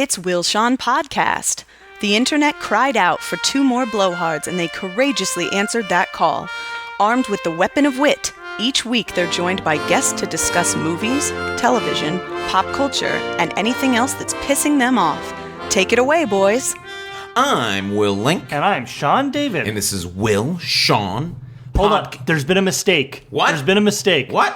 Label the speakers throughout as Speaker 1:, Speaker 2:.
Speaker 1: It's Will Sean Podcast. The internet cried out for two more blowhards, and they courageously answered that call. Armed with the weapon of wit, each week they're joined by guests to discuss movies, television, pop culture, and anything else that's pissing them off. Take it away, boys.
Speaker 2: I'm Will Link.
Speaker 3: And I'm Sean David.
Speaker 2: And this is Will Sean.
Speaker 3: Hold on. There's been a mistake.
Speaker 2: What?
Speaker 3: There's been a mistake.
Speaker 2: What?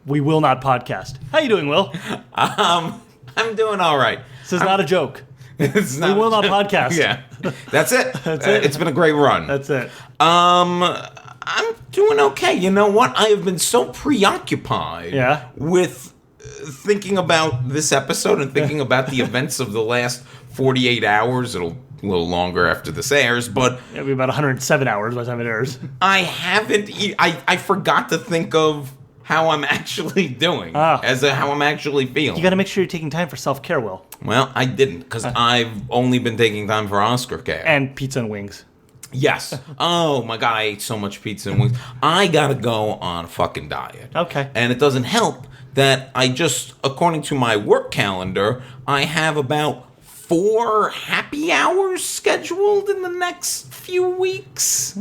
Speaker 3: We will not podcast. How you doing, Will?
Speaker 2: I'm doing all right.
Speaker 3: This is not a joke.
Speaker 2: It's not
Speaker 3: we will not podcast.
Speaker 2: Yeah. That's it.
Speaker 3: That's it.
Speaker 2: It's been a great run.
Speaker 3: That's it.
Speaker 2: I'm doing okay. You know what? I have been so preoccupied with thinking about this episode and thinking about the events of the last 48 hours. It'll a little longer after this airs, but
Speaker 3: It'll be about 107 hours by the time it airs.
Speaker 2: I haven't. I forgot to think of how I'm actually doing, how I'm actually feeling.
Speaker 3: You got to make sure you're taking time for self-care, Will.
Speaker 2: Well, I didn't, because I've only been taking time for Oscar care.
Speaker 3: And pizza and wings.
Speaker 2: Yes. Oh my God, I ate so much pizza and wings. I gotta go on a fucking diet.
Speaker 3: Okay.
Speaker 2: And it doesn't help that I just, according to my work calendar, I have about 4 happy hours scheduled in the next few weeks.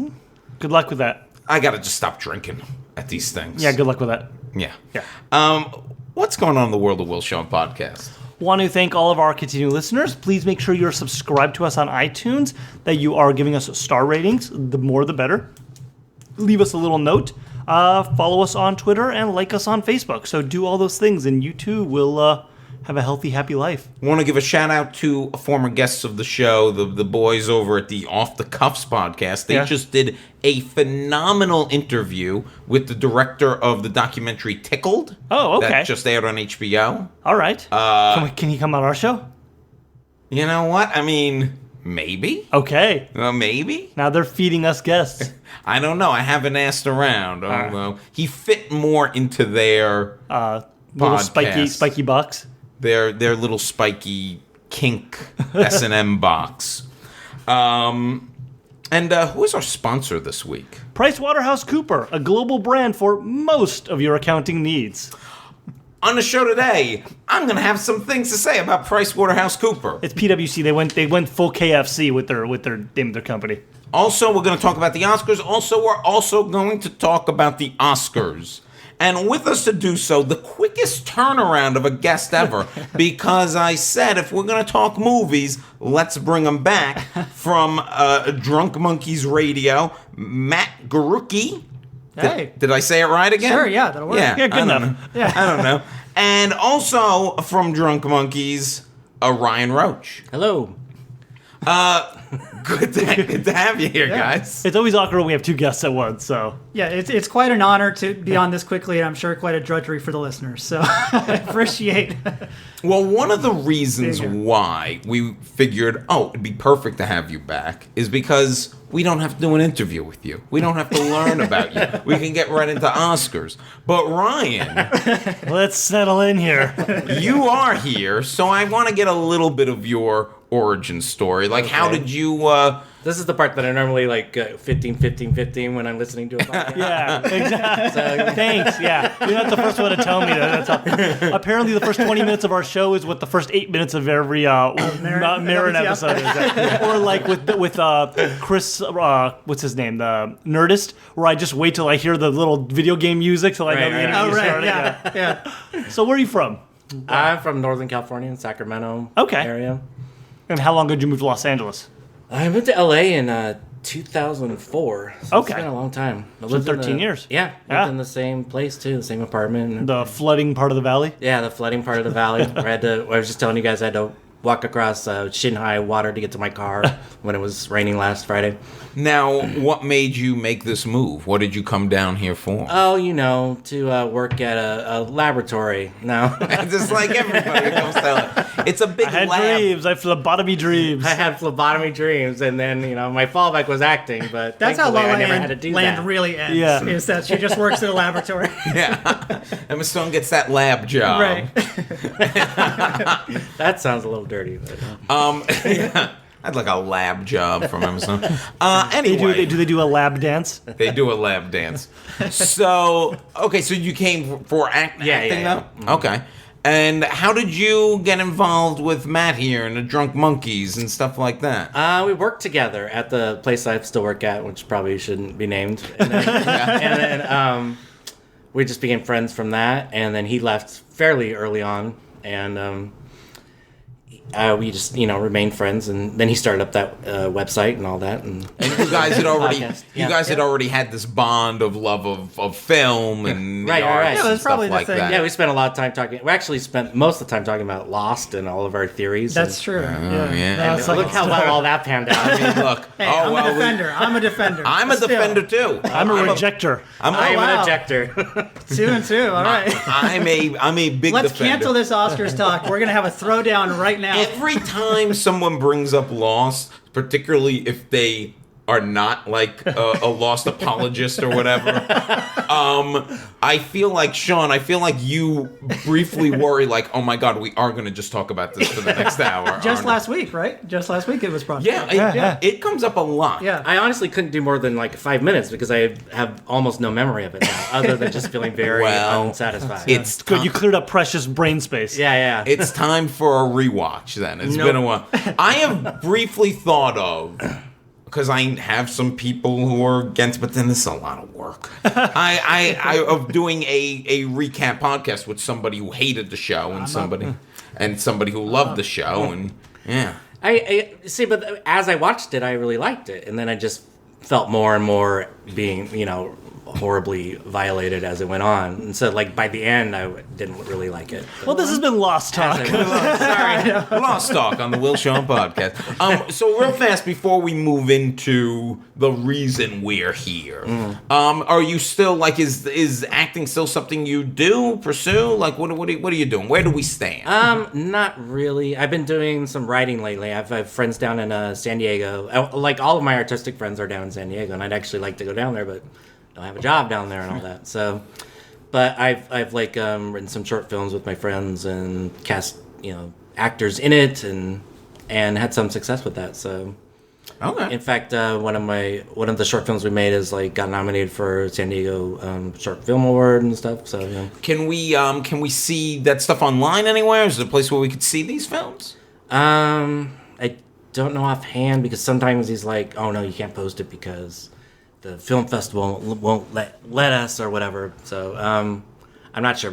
Speaker 3: Good luck with that.
Speaker 2: I gotta just stop drinking at these things.
Speaker 3: Yeah, good luck with that.
Speaker 2: Yeah.
Speaker 3: Yeah.
Speaker 2: What's going on in the World of Will Sean podcast?
Speaker 3: Want to thank all of our continuing listeners. Please make sure you're subscribed to us on iTunes, that you are giving us star ratings. The more, the better. Leave us a little note. Follow us on Twitter and like us on Facebook. So do all those things, and you too will have a healthy, happy life.
Speaker 2: I want to give a shout out to former guests of the show, the boys over at the Off the Cuffs podcast. They just did a phenomenal interview with the director of the documentary Tickled.
Speaker 3: Oh, okay.
Speaker 2: That just aired on HBO.
Speaker 3: All right. Can he come on our show?
Speaker 2: You know what? I mean, maybe.
Speaker 3: Okay.
Speaker 2: Maybe.
Speaker 3: Now they're feeding us guests.
Speaker 2: I don't know. I haven't asked around. Although he fit more into their
Speaker 3: little spiky box.
Speaker 2: Their little spiky kink S&M box. And who is our sponsor this week?
Speaker 3: PricewaterhouseCoopers, a global brand for most of your accounting needs.
Speaker 2: On the show today, I'm going to have some things to say about PricewaterhouseCoopers.
Speaker 3: It's PwC. They went full KFC with their name of their company.
Speaker 2: Also, we're going to talk about the Oscars. Also, we're also going to talk about the Oscars. And with us to do so, the quickest turnaround of a guest ever, because I said if we're going to talk movies, let's bring them back from Drunk Monkeys Radio, Matt Guerruckey.
Speaker 4: Hey.
Speaker 2: Did I say it right again?
Speaker 4: Sure, yeah, that'll work.
Speaker 2: Yeah,
Speaker 3: good enough.
Speaker 4: Yeah.
Speaker 2: I don't know. And also from Drunk Monkeys, Ryan Roach.
Speaker 5: Hello.
Speaker 2: Good to have you here, guys.
Speaker 3: It's always awkward when we have two guests at once, so.
Speaker 4: Yeah, it's quite an honor to be on this quickly, and I'm sure quite a drudgery for the listeners. So I appreciate.
Speaker 2: Well, one of the reasons why we figured, it'd be perfect to have you back is because we don't have to do an interview with you. We don't have to learn about you. We can get right into Oscars. But Ryan,
Speaker 3: let's settle in here.
Speaker 2: You are here, so I want to get a little bit of your origin story. Like, how did you...
Speaker 5: This is the part that I normally like 15 when I'm listening to a podcast.
Speaker 3: Yeah, exactly. So, thanks, yeah. You're not the first one to tell me that. That's how, apparently the first 20 minutes of our show is what the first 8 minutes of every Marin episode is. Or like with Chris, what's his name, the Nerdist, where I just wait till I hear the little video game music till I know the interview started.
Speaker 4: Yeah.
Speaker 3: So where are you from?
Speaker 5: I'm from Northern California, in Sacramento area.
Speaker 3: And how long ago did you move to Los Angeles?
Speaker 5: I moved to LA in 2004. So It's been a long time. I lived
Speaker 3: 13 years.
Speaker 5: Yeah. Lived in the same place too, the same apartment.
Speaker 3: The flooding part of the valley?
Speaker 5: Yeah, the flooding part of the valley. I was just telling you guys I had to walk across shin-high water to get to my car when it was raining last Friday.
Speaker 2: Now, what made you make this move? What did you come down here for?
Speaker 5: Oh, to work at a laboratory. No.
Speaker 2: Just like everybody comes down. It's a big lab.
Speaker 3: I had dreams. I had phlebotomy dreams.
Speaker 5: I had phlebotomy dreams, and then, my fallback was acting, but
Speaker 4: that's how La La
Speaker 5: I never had to do
Speaker 4: Land
Speaker 5: that.
Speaker 4: really ends, is that she just works in a laboratory.
Speaker 2: Yeah. Emma Stone gets that lab job.
Speaker 4: Right.
Speaker 5: That sounds a little dirty. But,
Speaker 2: yeah. I'd like a lab job from Amazon. Anyway.
Speaker 3: Do they do a lab dance?
Speaker 2: They do a lab dance. So you came for acting,
Speaker 5: yeah.
Speaker 2: though? Okay. And how did you get involved with Matt here and the Drunk Monkeys and stuff like that?
Speaker 5: We worked together at the place I still work at, which probably shouldn't be named. And then we just became friends from that. And then he left fairly early on, and we just remained friends. And then he started up that website and all that. And
Speaker 2: you guys had already
Speaker 5: podcast.
Speaker 2: had already had this bond of love of film and
Speaker 5: Right,
Speaker 2: the arts
Speaker 5: right.
Speaker 2: and
Speaker 4: Yeah, that's
Speaker 2: stuff
Speaker 4: probably the
Speaker 2: like
Speaker 4: thing.
Speaker 2: that.
Speaker 5: yeah, we spent a lot of time talking. We actually spent most of the time talking about Lost and all of our theories.
Speaker 4: That's true.
Speaker 2: yeah.
Speaker 4: Yeah.
Speaker 3: It's like
Speaker 5: Look how well all that panned out. I mean,
Speaker 2: Look,
Speaker 4: Hey, I'm a defender. I'm a defender.
Speaker 2: I'm a
Speaker 4: Still.
Speaker 2: defender too.
Speaker 3: I'm a rejecter.
Speaker 2: I'm
Speaker 5: an
Speaker 4: wow.
Speaker 5: ejector.
Speaker 4: 2-2. All right.
Speaker 2: I'm a big
Speaker 4: Let's
Speaker 2: defender.
Speaker 4: cancel this Oscars talk. We're gonna have a throwdown right now.
Speaker 2: Every time someone brings up Lost, particularly if they are not like a Lost apologist or whatever, I feel like, Sean, you briefly worry like, oh my God, we are going to just talk about this for the next hour.
Speaker 4: Just last week, right? Just last week it was brought up.
Speaker 2: Yeah, it comes up a lot.
Speaker 4: Yeah.
Speaker 5: I honestly couldn't do more than like 5 minutes because I have almost no memory of it now, other than just feeling very unsatisfied.
Speaker 2: It's
Speaker 3: Good, you cleared up precious brain space.
Speaker 5: yeah.
Speaker 2: It's time for a rewatch then. It's been a while. I have briefly thought of, because I have some people who are against, but then this is a lot of work. I of doing a recap podcast with somebody who hated the show and somebody who loved the show, and yeah.
Speaker 5: I see, but as I watched it, I really liked it, and then I just felt more and more being, horribly violated as it went on, and so like by the end, I didn't really like it.
Speaker 3: Well, this has been Lost Talk.
Speaker 5: Sorry.
Speaker 2: Lost Talk on the Will Sean podcast. So real fast before we move into the reason we're here, are you still like is acting still something you do pursue? Like what are you doing? Where do we stand?
Speaker 5: Not really. I've been doing some writing lately. I have friends down in San Diego. Like all of my artistic friends are down in San Diego, and I'd actually like to go down there, but don't have a job down there and all that. So, but I've like written some short films with my friends and cast actors in it and had some success with that. So,
Speaker 2: Okay.
Speaker 5: in fact, one of the short films we made is like got nominated for San Diego Short Film Award and stuff. So
Speaker 2: Can we see that stuff online anywhere? Is there a place where we could see these films?
Speaker 5: I don't know offhand because sometimes he's like, oh no, you can't post it because the film festival won't let us or whatever. So I'm not sure.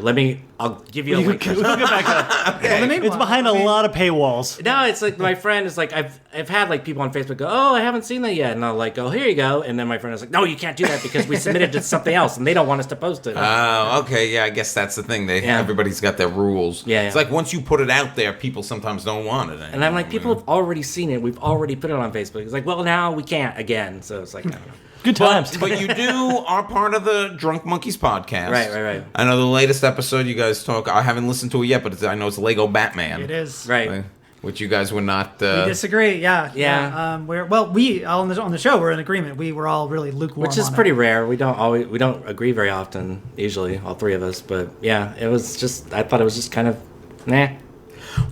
Speaker 5: I'll give you a link.
Speaker 3: We'll get back to
Speaker 2: Okay.
Speaker 3: It's behind a lot of paywalls.
Speaker 5: No, it's like my friend is like I've had like people on Facebook go, oh, I haven't seen that yet, and I'll like go, here you go, and then my friend is like, no, you can't do that because we submitted to something else and they don't want us to post it.
Speaker 2: Oh, okay, yeah, I guess that's the thing. Everybody's got their rules.
Speaker 5: Yeah,
Speaker 2: It's
Speaker 5: yeah.
Speaker 2: like once you put it out there, people sometimes don't want it anymore.
Speaker 5: And I'm like, people have already seen it. We've already put it on Facebook. It's like, well, now we can't again. So it's like, I don't know.
Speaker 3: Good times.
Speaker 2: But you are part of the Drunk Monkeys podcast.
Speaker 5: Right.
Speaker 2: I know the latest episode you guys talk. I haven't listened to it yet, but I know it's Lego Batman.
Speaker 4: It is.
Speaker 5: Right.
Speaker 2: Which you guys were not.
Speaker 4: We disagree. Yeah.
Speaker 5: Yeah.
Speaker 4: We on the show we're in agreement. We were all really lukewarm.
Speaker 5: Which is
Speaker 4: on
Speaker 5: pretty
Speaker 4: it.
Speaker 5: rare. We don't agree very often, usually, all three of us. But yeah, it was just, I thought it was just kind of, nah.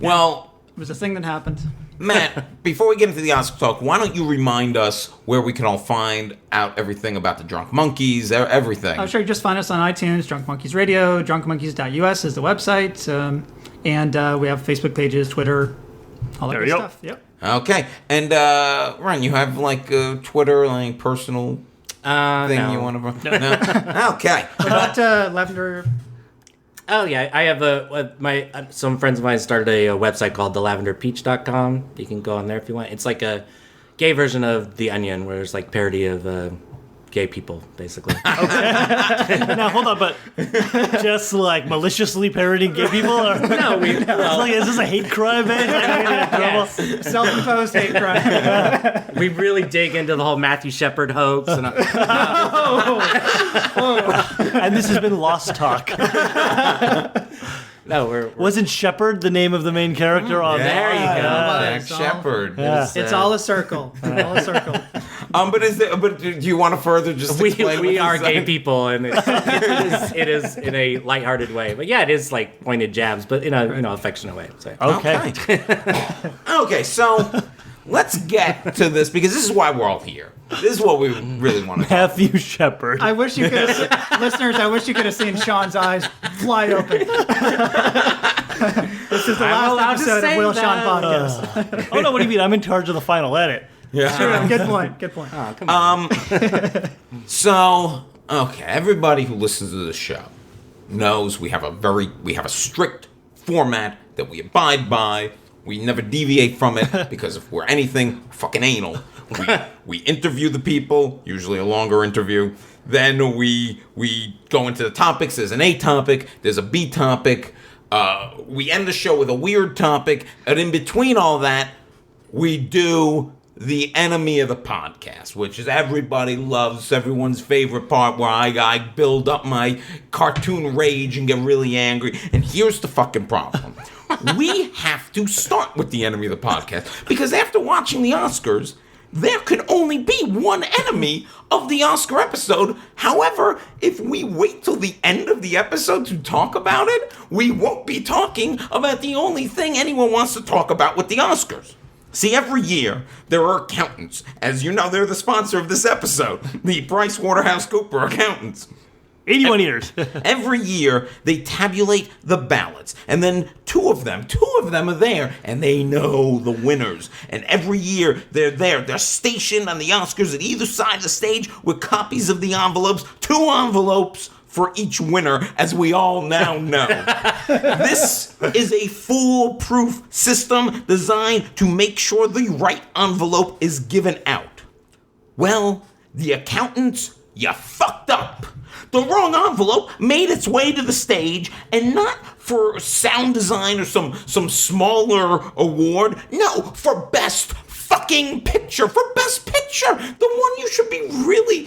Speaker 2: Well,
Speaker 4: It was a thing that happened.
Speaker 2: Matt, before we get into the Oscar talk, why don't you remind us where we can all find out everything about the Drunk Monkeys, everything?
Speaker 4: I'm sure you just find us on iTunes, Drunk Monkeys Radio, drunkmonkeys.us is the website, and we have Facebook pages, Twitter, all that
Speaker 3: There
Speaker 4: good
Speaker 3: you go.
Speaker 4: stuff. Yep.
Speaker 2: Okay. And, Ron, you have, like, Twitter, like, personal thing
Speaker 5: No.
Speaker 2: you want to... No? Okay.
Speaker 4: What about Lavender?
Speaker 5: Oh yeah, I have some friends of mine started a website called thelavenderpeach.com. You can go on there if you want. It's like a gay version of The Onion, where it's like parody of gay people, basically.
Speaker 3: Now, hold on, but just like maliciously parodying gay people? Or,
Speaker 5: No,
Speaker 3: it's like, is this a hate crime, man?
Speaker 5: Yes.
Speaker 4: Self-imposed hate crime.
Speaker 5: We really dig into the whole Matthew Shepard hoax. And
Speaker 3: And this has been Lost Talk.
Speaker 5: no, we're
Speaker 3: Wasn't Shepard the name of the main character on
Speaker 5: there you go.
Speaker 2: Jack
Speaker 4: It's all-
Speaker 2: Shepard.
Speaker 3: Yeah.
Speaker 4: It's all a circle. All a circle.
Speaker 2: But do you want to further just explain
Speaker 5: we
Speaker 2: what
Speaker 5: are
Speaker 2: this
Speaker 5: gay
Speaker 2: is?
Speaker 5: people, and it is in a lighthearted way. But yeah, it is like pointed jabs, but in a affectionate way. So.
Speaker 3: Okay.
Speaker 2: Okay, so let's get to this because this is why we're all here. This is what we really want to talk.
Speaker 3: Matthew Shepard.
Speaker 4: I wish you could have listeners, I wish you could have seen Sean's eyes fly open. This is the last episode of Will Sean Podcast.
Speaker 3: Oh, no, what do you mean? I'm in charge of the final edit.
Speaker 2: Yeah.
Speaker 4: Good point. Good point.
Speaker 5: Oh, come on.
Speaker 2: So, okay, everybody who listens to the show knows we have a strict format that we abide by. We never deviate from it because if we're anything, we're fucking anal. We interview the people, usually a longer interview. Then we go into the topics. There's an A topic. There's a B topic. We end the show with a weird topic. And in between all that, we do the enemy of the podcast, which is everybody loves, everyone's favorite part where I build up my cartoon rage and get really angry. And here's the fucking problem. We have to start with the enemy of the podcast because after watching the Oscars, there can only be one enemy of the Oscar episode. However, if we wait till the end of the episode to talk about it, we won't be talking about the only thing anyone wants to talk about with the Oscars. See, every year, there are accountants. As you know, they're the sponsor of this episode, the PricewaterhouseCoopers accountants.
Speaker 3: 81 years.
Speaker 2: Every year, they tabulate the ballots. And then two of them are there, and they know the winners. And every year, they're there. They're stationed on the Oscars at either side of the stage with copies of the envelopes, 2 envelopes for each winner, as we all now know. This is a foolproof system designed to make sure the right envelope is given out. Well, the accountants, you fucked up. The wrong envelope made its way to the stage, and not for sound design or some smaller award. No, for best fucking picture. For best picture. The one you should be really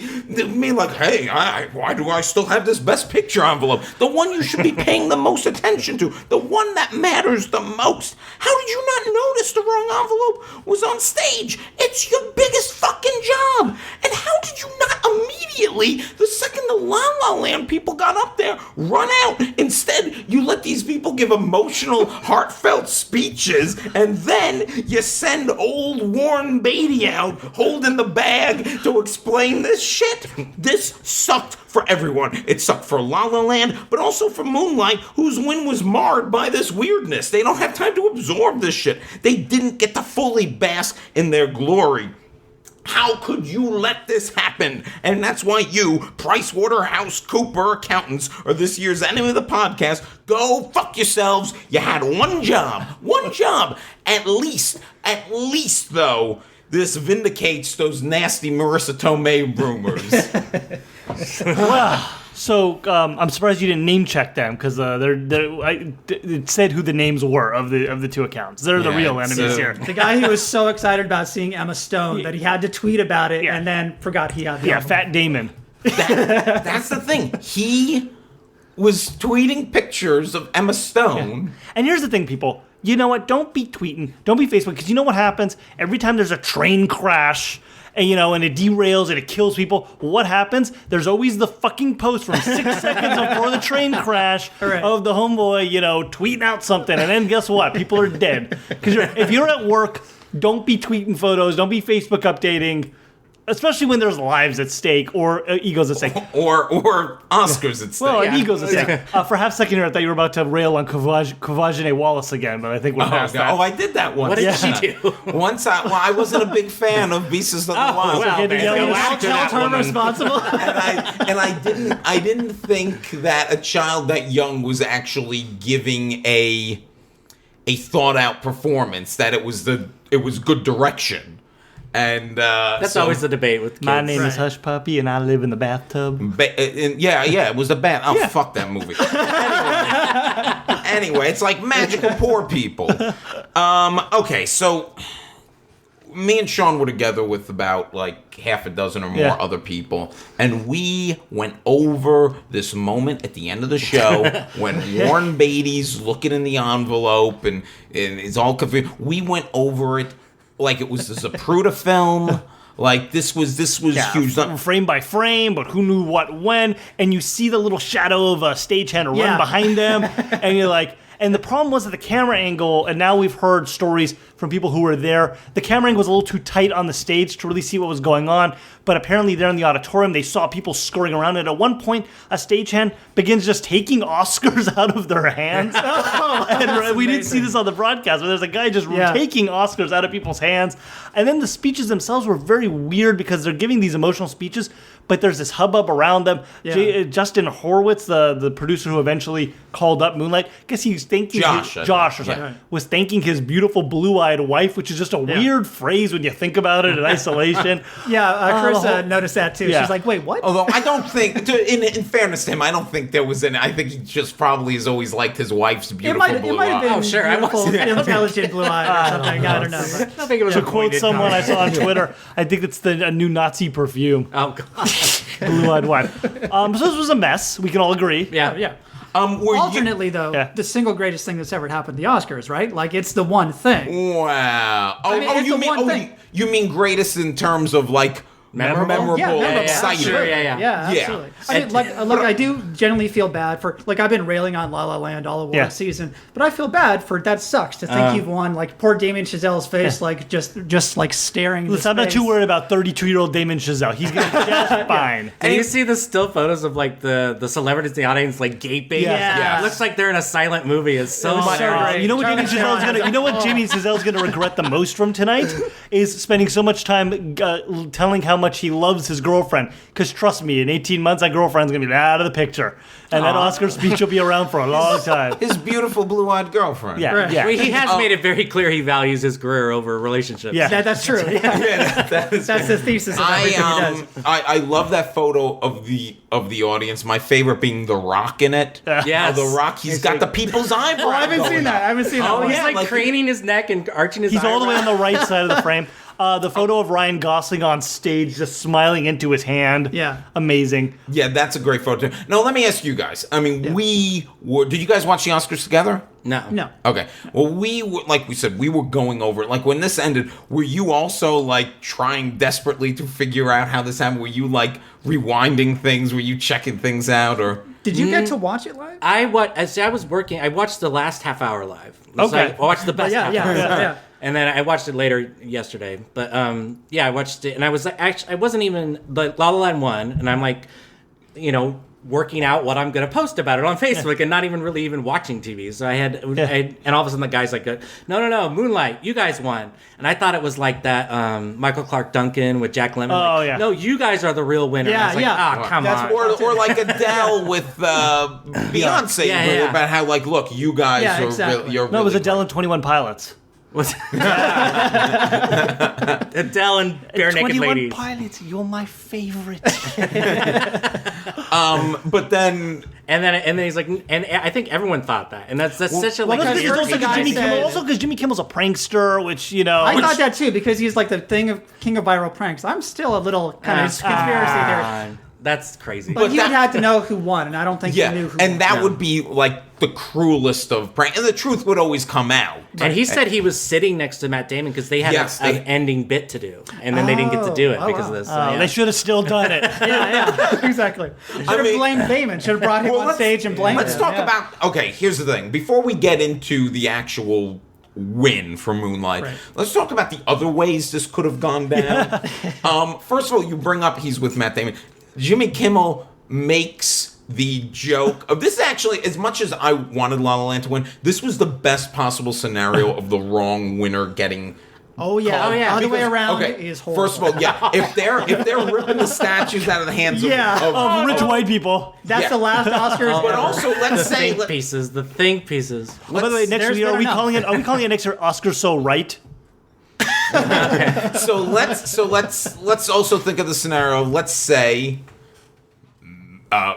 Speaker 2: like, hey, why do I still have this best picture envelope? The one you should be paying the most attention to. The one that matters the most. How did you not notice the wrong envelope was on stage? It's your biggest fucking job. And how did you not immediately, the second the La La Land people got up there, run out? Instead, you let these people give emotional, heartfelt speeches, and then you send old Warren Beatty out holding the bag to explain this shit. This sucked for everyone. It sucked for La La Land, but also for Moonlight, whose win was marred by this weirdness. They don't have time to absorb this shit. They didn't get to fully bask in their glory. How could you let this happen? And that's why you, PricewaterhouseCoopers accountants, are this year's enemy of the podcast. Go fuck yourselves. You had one job. One job. At least, though, this vindicates those nasty Marissa Tomei rumors.
Speaker 3: Wow. So I'm surprised you didn't name check them because it said who the names were of the 2 accounts. They're the real enemies here.
Speaker 4: The guy who was so excited about seeing Emma Stone that he had to tweet about it and then forgot he had the album.
Speaker 3: Fat Damon.
Speaker 2: That's the thing. He was tweeting pictures of Emma Stone.
Speaker 3: Yeah. And here's the thing, people. You know what? Don't be tweeting. Don't be Facebook. Because you know what happens? Every time there's a train crash and it derails and it kills people, what happens? There's always the fucking post from 6 seconds before the train crash of the homeboy, tweeting out something. And then guess what? People are dead. Because if you're at work, don't be tweeting photos. Don't be Facebook updating. Especially when there's lives at stake or egos at stake.
Speaker 2: Or Oscars at stake.
Speaker 3: Well, egos at stake. For half a second here, I thought you were about to rail on Kavajane Wallace again, but I think we're past that.
Speaker 2: Oh, I did that once.
Speaker 5: What did she do?
Speaker 2: Once I wasn't a big fan of Beasts of the Wild.
Speaker 4: Tell her responsible.
Speaker 2: And I didn't think that a child that young was actually giving a thought out performance, that it was good direction. And
Speaker 5: that's always the debate with kids.
Speaker 3: My name is Hush Puppy, and I live in the bathtub.
Speaker 2: It was the bad. Oh, fuck that movie. Anyway, it's like magical poor people. Okay, so me and Sean were together with about like half a dozen or more other people, and we went over this moment at the end of the show when Warren Beatty's looking in the envelope and it's all confused. We went over it like it was the Zapruder film. Like this was huge.
Speaker 3: Frame by frame, but who knew what when? And you see the little shadow of a stagehand run behind them, and you're like. And the problem was that the camera angle, and now we've heard stories from people who were there. The camera angle was a little too tight on the stage to really see what was going on, but apparently there in the auditorium, they saw people scurrying around, and at one point, a stagehand begins just taking Oscars out of their hands. And we didn't see this on the broadcast, but there's a guy just taking Oscars out of people's hands. And then the speeches themselves were very weird because they're giving these emotional speeches, but there's this hubbub around them. Justin Horwitz, the producer who eventually called up Moonlight, I guess he's thanking was thanking his beautiful blue-eyed wife, which is just a weird phrase when you think about it in isolation.
Speaker 4: Chris noticed that too. She's like, wait, what?
Speaker 2: Although I don't think, in fairness to him, I don't think there was any. I think he just probably has always liked his wife's beautiful blue eyes.
Speaker 4: It might have been intelligent blue eye or something. I don't know. But.
Speaker 5: I think it was
Speaker 3: to quote someone I saw on Twitter, I think it's a new Nazi perfume.
Speaker 5: Oh, God.
Speaker 3: Blue-eyed wife. So this was a mess. We can all agree.
Speaker 5: Yeah.
Speaker 4: Alternately, though, the single greatest thing that's ever happened at the Oscars, right? Like, it's the one thing.
Speaker 2: Wow. You mean greatest in terms of, like,
Speaker 5: memorable,
Speaker 2: exciting.
Speaker 5: Sure,
Speaker 4: absolutely. I mean, I do generally feel bad for, like, I've been railing on La La Land all award season, but I feel bad for that sucks to think you've won. Like, poor Damien Chazelle's face, like, just like staring.
Speaker 3: Listen, I'm not too worried about 32-year-old Damien Chazelle. He's gonna be just fine.
Speaker 5: And you see the still photos of like the celebrities in the audience like gaping.
Speaker 4: Yeah.
Speaker 5: It looks like they're in a silent movie. It's so much.
Speaker 3: You know what Damien Chazelle's gonna? You know what Damien Chazelle's gonna regret the most from tonight is spending so much time telling how much he loves his girlfriend. Because trust me, in 18 months, that girlfriend's gonna be out of the picture, and that Oscar speech will be around for a long time.
Speaker 2: His beautiful blue-eyed girlfriend.
Speaker 3: Yeah.
Speaker 5: Well, he has made it very clear he values his career over relationships.
Speaker 3: Yeah,
Speaker 4: that's true. That's the thesis of everything he does.
Speaker 2: I love that photo of the audience. My favorite being The Rock in it.
Speaker 5: Yes.
Speaker 2: The Rock. He's got the people's eyebrow.
Speaker 4: I haven't seen that.
Speaker 5: Oh, he's like craning his neck and arching his
Speaker 3: He's all the way
Speaker 5: eyebrows.
Speaker 3: on the right side of the frame. The photo of Ryan Gosling on stage just smiling into his hand.
Speaker 4: Yeah.
Speaker 3: Amazing.
Speaker 2: Yeah, that's a great photo. Now, let me ask you guys. I mean, did you guys watch the Oscars together?
Speaker 5: No.
Speaker 2: Okay. Well, like we said, we were going over it. Like, when this ended, were you also, like, trying desperately to figure out how this happened? Were you, like, rewinding things? Were you checking things out? Or
Speaker 4: did you get to watch it live?
Speaker 5: I was working. I watched the last half hour live.
Speaker 3: Okay.
Speaker 5: I watched the best half hour.
Speaker 4: Yeah.
Speaker 5: And then I watched it later yesterday. But I watched it, and I was actually, I wasn't even, but La La Land won, and I'm like, working out what I'm going to post about it on Facebook and not even really even watching TV. So and all of a sudden the guy's like, no, Moonlight, you guys won. And I thought it was like that Michael Clark Duncan with Jack Lemmon.
Speaker 3: Oh, yeah.
Speaker 5: No, you guys are the real winner.
Speaker 4: Yeah,
Speaker 5: and I was like, come on.
Speaker 2: Or like Adele with Beyonce about how, like, look, you guys are
Speaker 4: exactly.
Speaker 2: you're
Speaker 3: No, it was
Speaker 2: really
Speaker 3: Adele and 21 Pilots.
Speaker 5: Adele and Bare Naked
Speaker 3: 21
Speaker 5: Ladies.
Speaker 3: Pilots, you're my favorite.
Speaker 2: but then
Speaker 5: And then he's like, and I think everyone thought that, and that's such a like.
Speaker 3: Well,
Speaker 4: because
Speaker 3: also because Jimmy Kimmel, Jimmy Kimmel's a prankster, which
Speaker 4: I thought that too because he's like the king of viral pranks. I'm still a little kind of conspiracy theory.
Speaker 5: That's crazy.
Speaker 4: But you had to know who won, and I don't think you knew who won.
Speaker 2: And that would be like the cruelest of pranks, and the truth would always come out.
Speaker 5: And he said he was sitting next to Matt Damon because they had an ending bit to do, and then they didn't get to do it because of this. So,
Speaker 3: They should have still done it.
Speaker 4: Exactly. Should have blamed Damon. Should have brought him on stage and blamed him.
Speaker 2: Let's talk about. Okay, here's the thing. Before we get into the actual win for Moonlight, let's talk about the other ways this could have gone down. First of all, you bring up he's with Matt Damon. Jimmy Kimmel makes the joke of this. Actually, as much as I wanted La La Land to win, this was the best possible scenario of the wrong winner getting.
Speaker 4: Other way around is horrible.
Speaker 2: First of all, if they're ripping the statues out of the hands of
Speaker 3: rich white people,
Speaker 4: that's the last Oscars.
Speaker 2: But also, let's say
Speaker 5: the think pieces.
Speaker 3: By the way, next year are we calling it next year Oscar So Right?
Speaker 2: So let's also think of the scenario. Let's say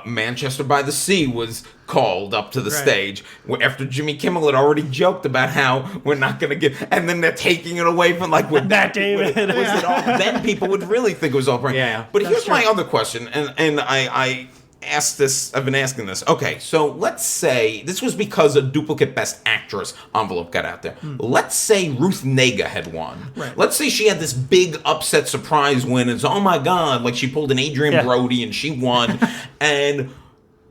Speaker 2: Manchester by the Sea was called up to the stage after Jimmy Kimmel had already joked about how we're not going to get, and then they're taking it away from like with
Speaker 3: Matt Damon.
Speaker 2: Was it all? Then people would really think it was all prank.
Speaker 5: Yeah,
Speaker 2: but here's my other question, and I asked this. I've been asking this. Okay, so let's say this was because a duplicate Best Actress envelope got out there. Let's say Ruth Negga had won. Let's say she had this big upset surprise win. It's oh my god, like she pulled an Adrian Brody and she won. And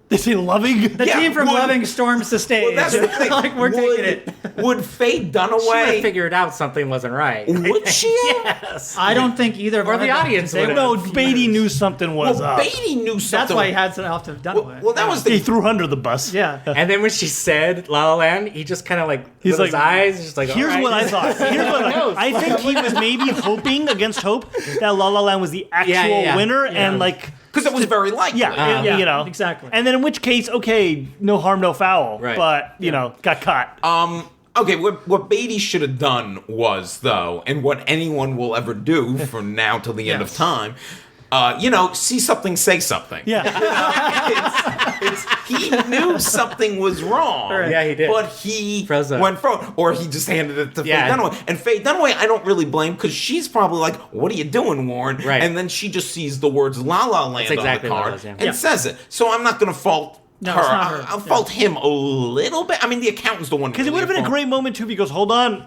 Speaker 3: They say loving.
Speaker 4: The team from
Speaker 2: would-
Speaker 4: Loving storms the stage.
Speaker 2: Well, that's the thing.
Speaker 4: Like, we're taking it.
Speaker 2: Would Faye
Speaker 5: She would
Speaker 2: Dunaway?
Speaker 5: have figured out something wasn't right.
Speaker 2: Would she? have?
Speaker 5: Yes.
Speaker 4: I don't think either of
Speaker 5: Or
Speaker 4: them
Speaker 5: the
Speaker 4: had done it.
Speaker 5: audience
Speaker 4: They
Speaker 5: would
Speaker 4: were
Speaker 3: No,
Speaker 5: have.
Speaker 3: Beatty knew something was
Speaker 2: Well,
Speaker 3: up.
Speaker 2: Beatty knew something.
Speaker 4: That's why he had to have to have done it.
Speaker 2: Well, that was
Speaker 3: He
Speaker 2: the.
Speaker 3: threw her under the bus.
Speaker 4: Yeah.
Speaker 5: And then when she said La La Land, he just kind of like
Speaker 3: He's
Speaker 5: lit his
Speaker 3: like,
Speaker 5: eyes, just like.
Speaker 3: Here's
Speaker 5: all right.
Speaker 3: what I thought. Here's what
Speaker 5: knows?
Speaker 3: I think he was maybe hoping against hope that La La Land was the actual
Speaker 5: yeah.
Speaker 3: winner,
Speaker 5: Yeah.
Speaker 3: and like,
Speaker 2: Because it was very likely.
Speaker 3: yeah,
Speaker 4: Yeah,
Speaker 3: you know,
Speaker 4: exactly.
Speaker 3: And then in which case, okay, no harm, no foul.
Speaker 5: Right.
Speaker 3: But you know, got caught.
Speaker 2: Okay, what Beatty should have done was, though, and what anyone will ever do from now till the end of
Speaker 4: Yes.
Speaker 2: time, see something, say something.
Speaker 3: Yeah,
Speaker 2: He knew something was wrong.
Speaker 4: Right.
Speaker 5: Yeah, he did.
Speaker 2: But he
Speaker 5: Froze up.
Speaker 2: went froze. Or he just handed it to
Speaker 5: Yeah.
Speaker 2: Faye Dunaway. And Faye Dunaway, I don't really blame, because she's probably like, what are you doing, Warren?
Speaker 5: Right.
Speaker 2: And then she just sees the words La La Land
Speaker 5: exactly
Speaker 2: on the
Speaker 5: what it
Speaker 2: card
Speaker 5: was, yeah.
Speaker 2: and
Speaker 4: Yeah.
Speaker 2: says it. So I'm not going to fault
Speaker 4: No,
Speaker 2: her.
Speaker 4: it's not her.
Speaker 2: I'll
Speaker 4: Yeah.
Speaker 2: fault him a little bit. I mean, the accountant's the one.
Speaker 3: because it would have been a great moment too. If he goes, hold on.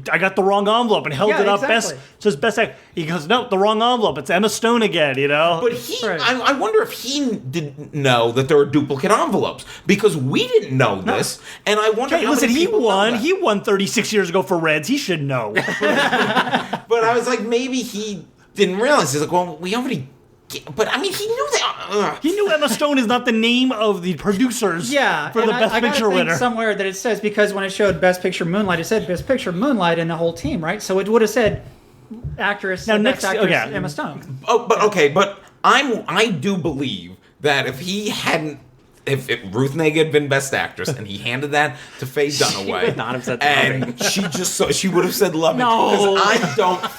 Speaker 3: I got the wrong envelope and held
Speaker 4: Yeah,
Speaker 3: it up.
Speaker 4: exactly.
Speaker 3: Says best act. He goes, no, the wrong envelope. It's Emma Stone again. You know.
Speaker 2: But he,
Speaker 4: Right.
Speaker 2: I wonder if he didn't know that there were duplicate envelopes, because we didn't know this, and I wonder.
Speaker 3: Hey,
Speaker 2: how
Speaker 3: listen,
Speaker 2: many
Speaker 3: he
Speaker 2: people know
Speaker 3: won.
Speaker 2: that.
Speaker 3: He won 36 years ago for Reds. He should know.
Speaker 2: But I was like, maybe he didn't realize. He's like, well, we already. But I mean, he knew that.
Speaker 3: He knew Emma Stone is not the name of the producers
Speaker 4: Yeah,
Speaker 3: for
Speaker 4: and
Speaker 3: the Best
Speaker 4: I gotta
Speaker 3: Picture
Speaker 4: think
Speaker 3: winner.
Speaker 4: somewhere that it says, because when it showed Best Picture Moonlight, it said Best Picture Moonlight and the whole team, right? So it would have said actress,
Speaker 3: Now,
Speaker 4: best
Speaker 3: next-
Speaker 4: actress
Speaker 3: okay.
Speaker 4: Emma Stone.
Speaker 2: But I do believe that if he hadn't. If Ruth Negga had been Best Actress and he handed that to Faye Dunaway,
Speaker 5: would not have said
Speaker 2: and she would have said loving.
Speaker 5: No.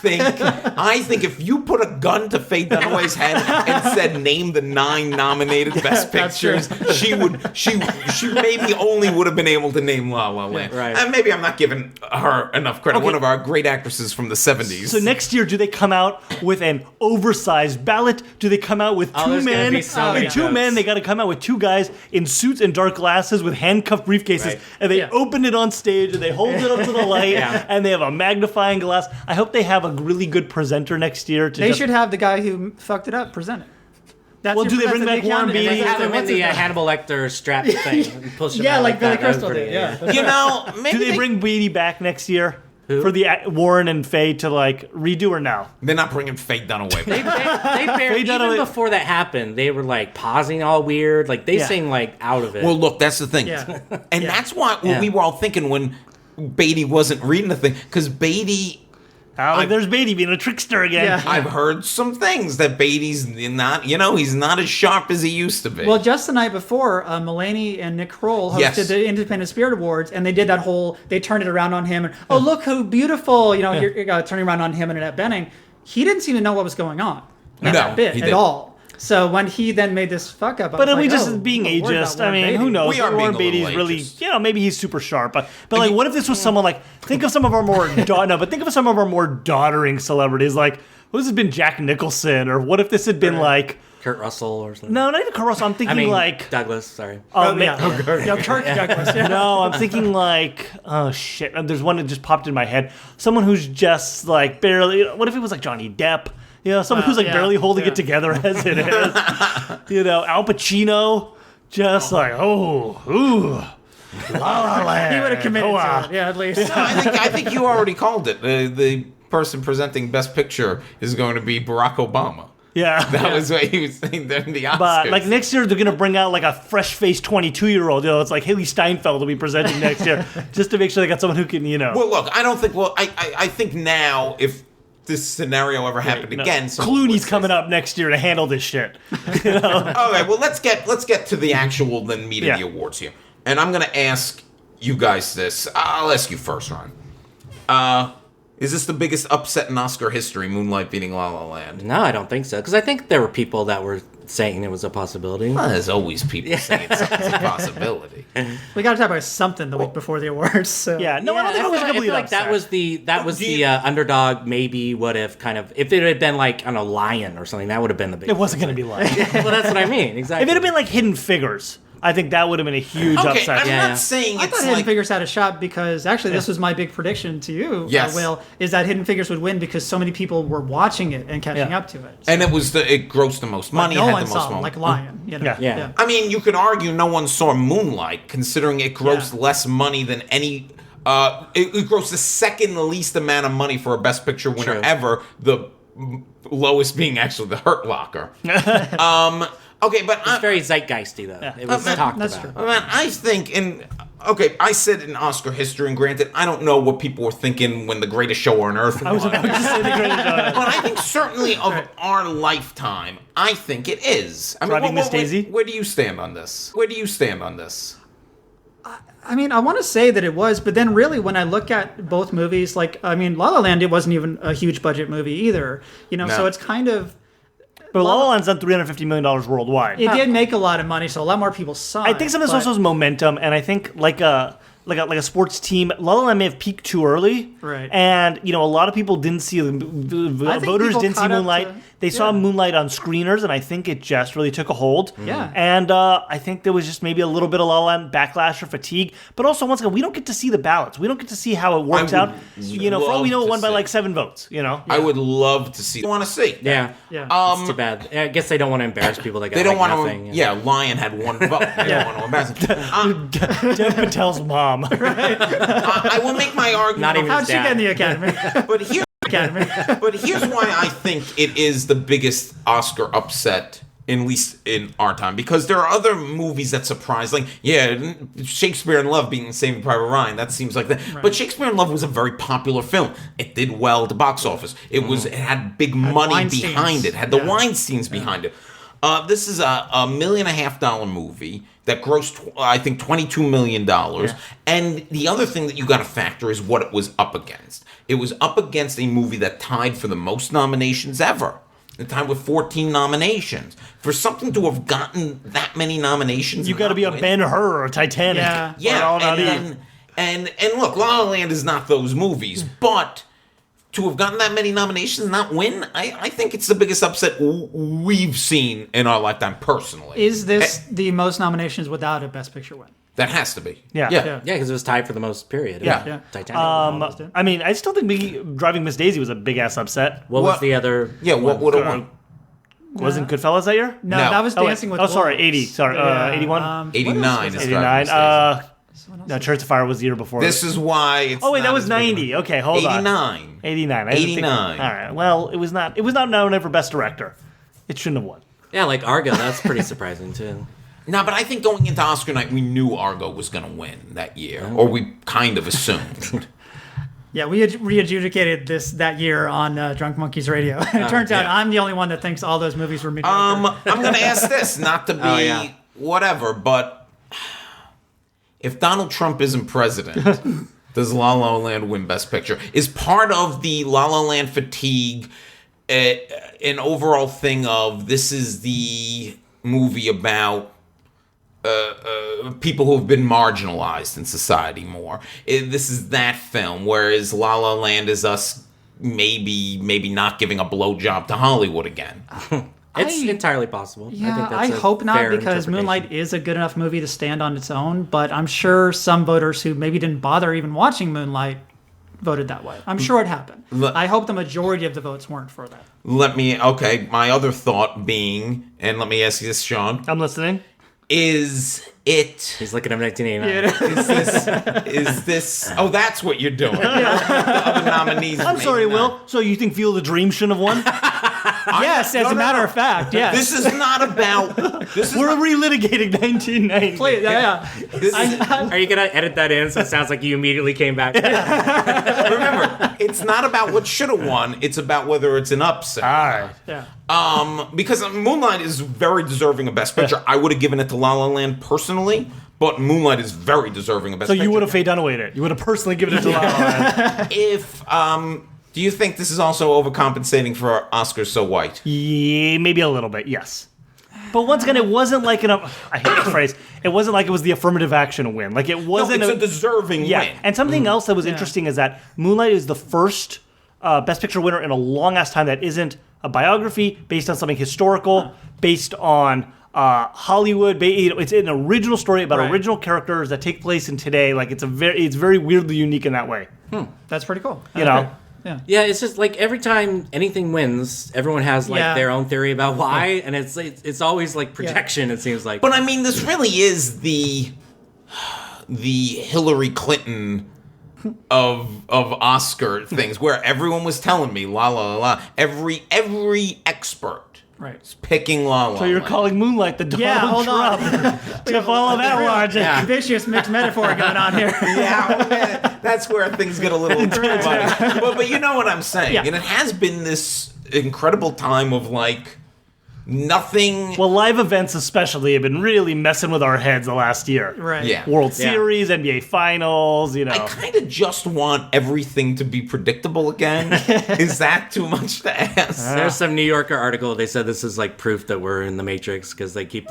Speaker 2: Because I think if you put a gun to Faye Dunaway's head and said name the 9 nominated Best
Speaker 4: That's true.
Speaker 2: Pictures, she maybe only would have been able to name La La Land.
Speaker 5: Right.
Speaker 2: And maybe I'm not giving her enough credit.
Speaker 3: Okay.
Speaker 2: One of our great actresses from the 70s.
Speaker 3: So next year, do they come out with an oversized ballot? Do they come out with
Speaker 5: Oh,
Speaker 3: two
Speaker 5: there's gonna
Speaker 3: men?
Speaker 5: be so many
Speaker 3: And two
Speaker 5: votes.
Speaker 3: men, they got to come out with two guys in suits and dark glasses with handcuffed briefcases,
Speaker 5: Right.
Speaker 3: and they
Speaker 4: Yeah.
Speaker 3: open it on stage and they hold it up to the light,
Speaker 5: Yeah.
Speaker 3: and they have a magnifying glass. I hope they have a really good presenter next year. To
Speaker 4: They
Speaker 3: just,
Speaker 4: should have the guy who fucked it up present it. That's
Speaker 3: Well, do they
Speaker 4: that's
Speaker 3: bring
Speaker 4: the
Speaker 3: back Warren
Speaker 4: accountant.
Speaker 3: Beatty?
Speaker 5: They
Speaker 3: That's
Speaker 5: have him in
Speaker 4: What's his
Speaker 5: the
Speaker 4: name?
Speaker 5: Hannibal Lecter strap thing. And push him
Speaker 4: Yeah,
Speaker 5: out
Speaker 4: like Billy
Speaker 5: that. That was
Speaker 4: Crystal
Speaker 5: pretty-
Speaker 4: did. Yeah.
Speaker 2: you know, maybe
Speaker 3: do they bring Beatty back next year for the Warren and Faye to like redo or now?
Speaker 2: They're not bringing Faye Dunaway
Speaker 5: They
Speaker 2: back.
Speaker 5: barely,
Speaker 3: done
Speaker 5: even
Speaker 3: it-
Speaker 5: before that happened, they were like pausing all weird. Like they
Speaker 3: Yeah.
Speaker 5: seemed like out of it.
Speaker 2: Well, look, that's the thing.
Speaker 4: Yeah.
Speaker 2: And that's what
Speaker 5: Yeah.
Speaker 2: we were all thinking when Beatty wasn't reading the thing. Because Beatty,
Speaker 3: There's Beatty being a trickster again.
Speaker 4: Yeah.
Speaker 2: I've heard some things that Beatty's not, he's not as sharp as he used to be.
Speaker 4: Well, just the night before, Mulaney and Nick Kroll hosted
Speaker 2: Yes.
Speaker 4: the Independent Spirit Awards, and they did that whole, they turned it around on him, and, oh, look who beautiful, turning around on him and Annette Bening. He didn't seem to know what was going on in
Speaker 2: No,
Speaker 4: that bit
Speaker 2: he
Speaker 4: at
Speaker 2: didn't.
Speaker 4: all. So when he then made this fuck up, I
Speaker 3: But
Speaker 4: was
Speaker 3: are we
Speaker 4: like,
Speaker 3: just
Speaker 4: oh,
Speaker 3: being
Speaker 4: I'm worried about
Speaker 3: ageist? I
Speaker 4: Warren
Speaker 3: mean,
Speaker 4: Beatty.
Speaker 3: who knows?
Speaker 2: We are
Speaker 3: Warren
Speaker 2: being a little
Speaker 3: Beatty's really,
Speaker 2: ageist.
Speaker 3: maybe he's super sharp. But like, what if this was someone like, think of some of our more, think of some of our more doddering celebrities. Like, what if this has been Jack Nicholson? Or what if this had been like,
Speaker 5: Kurt Russell or something.
Speaker 3: no, not even Kurt Russell. I'm thinking
Speaker 5: I mean
Speaker 3: like,
Speaker 5: Douglas. Sorry.
Speaker 3: oh,
Speaker 4: Oh,
Speaker 3: man,
Speaker 4: yeah. Kirk Douglas. Yeah.
Speaker 3: no, I'm thinking like, oh shit. There's one that just popped in my head. Someone who's just like barely. What if it was like Johnny Depp? Someone who's like
Speaker 4: yeah,
Speaker 3: barely holding
Speaker 4: yeah.
Speaker 3: it together as it is. Al Pacino, just like, oh, ooh, La La Land.
Speaker 4: He would have committed
Speaker 3: Oh,
Speaker 4: to it, yeah, at least.
Speaker 2: No, I think you already called it. The person presenting Best Picture is going to be Barack Obama.
Speaker 3: Yeah.
Speaker 2: That was what he was saying during the Oscars.
Speaker 3: But like next year, they're gonna bring out like a fresh-faced 22-year-old. It's like Haley Steinfeld will be presenting next year, just to make sure they got someone who can,
Speaker 2: Well, look, I don't think. Well, I think now if this scenario ever happened again,
Speaker 3: Clooney's coming up next year to handle this shit.
Speaker 2: Okay, well let's get to the actual meat of
Speaker 3: Yeah.
Speaker 2: the awards here, and I'm gonna ask you guys this. I'll ask you first, Ryan. Is this the biggest upset in Oscar history? Moonlight beating La La Land.
Speaker 5: No, I don't think so. Because I think there were people that were saying it was a possibility.
Speaker 2: Well, there's always people saying something's a possibility.
Speaker 4: We got to talk about something the week before the awards. So.
Speaker 3: Yeah, no, I don't think it was a
Speaker 5: I
Speaker 3: complete
Speaker 5: feel like
Speaker 3: upset.
Speaker 5: that was the underdog. Maybe what if kind of if it had been like Lion or something, that would have been the big.
Speaker 3: It wasn't gonna be like.
Speaker 5: Well, that's what I mean. Exactly.
Speaker 3: If it had been like Hidden Figures, I think that would have been a huge
Speaker 2: Okay,
Speaker 3: upset.
Speaker 2: I'm not saying
Speaker 4: I
Speaker 2: it's
Speaker 4: thought Hidden
Speaker 2: like...
Speaker 4: Figures had a shot because actually this was my big prediction to you,
Speaker 2: Yes.
Speaker 4: Will, is that Hidden Figures would win because so many people were watching it and catching up to it. So,
Speaker 2: And it grossed the most money.
Speaker 4: no
Speaker 2: had
Speaker 4: one
Speaker 2: the most
Speaker 4: saw it,
Speaker 2: money.
Speaker 4: like Lion. You know?
Speaker 3: Yeah.
Speaker 2: I mean, you could argue no one saw Moonlight, considering it grossed less money than any... it grossed the second least amount of money for a Best Picture winner ever, the lowest being actually The Hurt Locker. Okay, but
Speaker 5: It's very zeitgeisty, though. It was talked
Speaker 4: that's
Speaker 5: about.
Speaker 4: true.
Speaker 2: Man, I think I said in Oscar history, and granted, I don't know what people were thinking when The Greatest Show on Earth
Speaker 3: I was about to say the greatest show.
Speaker 2: but I think certainly of our lifetime, I think it is. I mean,
Speaker 3: Driving Miss Daisy?
Speaker 2: Where do you stand on this? Where do you stand on this?
Speaker 4: I mean, I want to say that it was, but then really when I look at both movies, like, I mean, La La Land, it wasn't even a huge budget movie either. You know,
Speaker 2: No.
Speaker 4: so it's kind of...
Speaker 3: But La La Land's done $350 million worldwide.
Speaker 4: It did make a lot of money, so a lot more people saw it.
Speaker 3: I think some of this also is momentum, and I think like a sports team, La La Land may have peaked too early,
Speaker 4: Right.
Speaker 3: And a lot of people didn't see
Speaker 4: I think
Speaker 3: voters
Speaker 4: people
Speaker 3: didn't see
Speaker 4: caught up
Speaker 3: Moonlight.
Speaker 4: to-
Speaker 3: They saw Moonlight on screeners, and I think it just really took a hold.
Speaker 4: Yeah.
Speaker 3: And I think there was just maybe a little bit of La La Land backlash or fatigue, but also once again, we don't get to see the ballots. We don't get to see how it works
Speaker 2: would
Speaker 3: out. For all we know,
Speaker 2: love
Speaker 3: it
Speaker 2: to
Speaker 3: won by
Speaker 2: see.
Speaker 3: like 7 votes.
Speaker 2: I would love to see. I want to see.
Speaker 5: Yeah.
Speaker 4: Yeah.
Speaker 5: It's too bad. I guess they don't want to embarrass people that got
Speaker 2: They don't
Speaker 5: like
Speaker 2: want
Speaker 5: nothing.
Speaker 2: to. Yeah, Lion had one vote. They don't want to embarrass him.
Speaker 3: Dev Patel's mom.
Speaker 2: I will make my argument.
Speaker 5: Not even
Speaker 4: How'd she get in the Academy?
Speaker 2: But here's why I think it is the biggest Oscar upset, at least in our time, because there are other movies that surprise. Like, Shakespeare in Love being Saving Private Ryan. That seems like that. Right. But Shakespeare in Love was a very popular film. It did well at the box office. It had big money
Speaker 4: Weinsteins.
Speaker 2: behind it. Had the Weinsteins behind it. This is a $1.5 million movie that grossed, I think, $22 million. And the other thing that you got to factor is what it was up against. It was up against a movie that tied for the most nominations ever. It tied with 14 nominations. For something to have gotten that many nominations,
Speaker 3: You got to be a Ben-Hur or Titanic.
Speaker 4: Yeah.
Speaker 2: And look, La La Land is not those movies, but to have gotten that many nominations and not win, I think it's the biggest upset we've seen in our lifetime, personally.
Speaker 4: Is this the most nominations without a Best Picture win?
Speaker 2: That has to be.
Speaker 3: Yeah.
Speaker 2: Yeah.
Speaker 5: Yeah, because it was tied for the most period.
Speaker 2: Yeah.
Speaker 5: Titanic.
Speaker 3: I mean, I still think Driving Miss Daisy was a big ass upset.
Speaker 5: What was the other?
Speaker 2: Yeah, what would have won?
Speaker 3: Wasn't Goodfellas that year?
Speaker 4: No,
Speaker 2: No.
Speaker 4: that was
Speaker 3: Oh, wait.
Speaker 4: Dancing with
Speaker 3: Oh, sorry,
Speaker 4: Wolves.
Speaker 3: 80. Sorry,
Speaker 4: Yeah,
Speaker 3: 81?
Speaker 2: 89 is
Speaker 3: 89.
Speaker 2: Driving
Speaker 3: No, Church of Fire was the year before.
Speaker 2: This is why it's
Speaker 3: Oh wait, that
Speaker 2: not
Speaker 3: was
Speaker 2: as big of a-
Speaker 3: 90. Okay, hold on.
Speaker 2: 89.
Speaker 3: 89. I didn't think-
Speaker 2: 89.
Speaker 3: All right. Well, it was not nominated for Best Director. It shouldn't have won.
Speaker 5: Yeah, like Argo. That's pretty surprising too.
Speaker 2: No, but I think going into Oscar night, we knew Argo was going to win that year, or we kind of assumed.
Speaker 4: Yeah, we re-adjudicated that year on Drunk Monkeys Radio. It turns out
Speaker 2: yeah.
Speaker 4: I'm the only one that thinks all those movies were mediocre.
Speaker 2: I'm going to ask this, not to be whatever, but if Donald Trump isn't president, does La La Land win Best Picture? Is part of the La La Land fatigue an overall thing of this is the movie about people who have been marginalized in society more. This is that film, whereas La La Land is us maybe not giving a blowjob to Hollywood again.
Speaker 5: It's entirely possible.
Speaker 4: Yeah,
Speaker 5: I think
Speaker 4: I
Speaker 5: that's a
Speaker 4: hope not,
Speaker 5: fair
Speaker 4: because
Speaker 5: interpretation.
Speaker 4: Moonlight is a good enough movie to stand on its own, but I'm sure some voters who maybe didn't bother even watching Moonlight voted that way. I'm sure it happened. I hope the majority of the votes weren't for that.
Speaker 2: My other thought being, and let me ask you this, Sean,
Speaker 3: I'm listening.
Speaker 2: is it...
Speaker 5: He's looking at 1989.
Speaker 2: Is this... Oh, that's what you're doing. The other nominees...
Speaker 3: I'm sorry, Will. So you think Field of Dreams shouldn't have won?
Speaker 4: Yes, as a matter of fact, yes.
Speaker 2: This is not about...
Speaker 3: We're relitigating 1990.
Speaker 5: Are you gonna edit that in so it sounds like you immediately came back?
Speaker 2: Remember, it's not about what should have won. It's about whether it's an upset.
Speaker 3: All right.
Speaker 4: Yeah.
Speaker 2: Because Moonlight is very deserving of Best Picture. I would have given it to La La Land personally, but Moonlight is very deserving of Best
Speaker 3: So
Speaker 2: Picture.
Speaker 3: you would have Faye Dunawayed it. You would have personally given it to La La Land.
Speaker 2: If do you think this is also overcompensating for Oscars So White?
Speaker 3: Yeah, maybe a little bit, yes. But once again, it wasn't like I hate the phrase. It wasn't like it was the affirmative action win. Like it wasn't.
Speaker 2: No, it's a deserving win.
Speaker 3: And something else that was interesting is that Moonlight is the first Best Picture winner in a long ass time that isn't a biography based on something historical, based on Hollywood. It's an original story about
Speaker 4: Right.
Speaker 3: original characters that take place in today. Like it's very weirdly unique in that way.
Speaker 4: That's pretty cool.
Speaker 3: You know.
Speaker 4: Yeah.
Speaker 5: Yeah, it's just like every time anything wins, everyone has like
Speaker 4: Yeah.
Speaker 5: their own theory about why, and it's always like projection. It seems like.
Speaker 2: But I mean, this really is the Hillary Clinton of Oscar things, where everyone was telling me la la la la. Every expert
Speaker 4: Right.
Speaker 2: is picking La La
Speaker 3: So you're
Speaker 2: Land.
Speaker 3: calling Moonlight the Donald
Speaker 4: Yeah, hold
Speaker 3: Trump
Speaker 4: on.
Speaker 3: to follow that logic.
Speaker 5: Yeah.
Speaker 4: Vicious mixed metaphor going on here.
Speaker 2: Yeah, that's where things get a little funny. But you know what I'm saying.
Speaker 4: Yeah.
Speaker 2: And it has been this incredible time of like nothing.
Speaker 3: Well, live events especially have been really messing with our heads the last year.
Speaker 4: Right.
Speaker 2: Yeah.
Speaker 3: World
Speaker 5: Yeah.
Speaker 3: Series, NBA Finals, you know.
Speaker 2: I kind of just want everything to be predictable again. Is that too much to ask?
Speaker 5: There's some New Yorker article. They said this is like proof that we're in the Matrix because they keep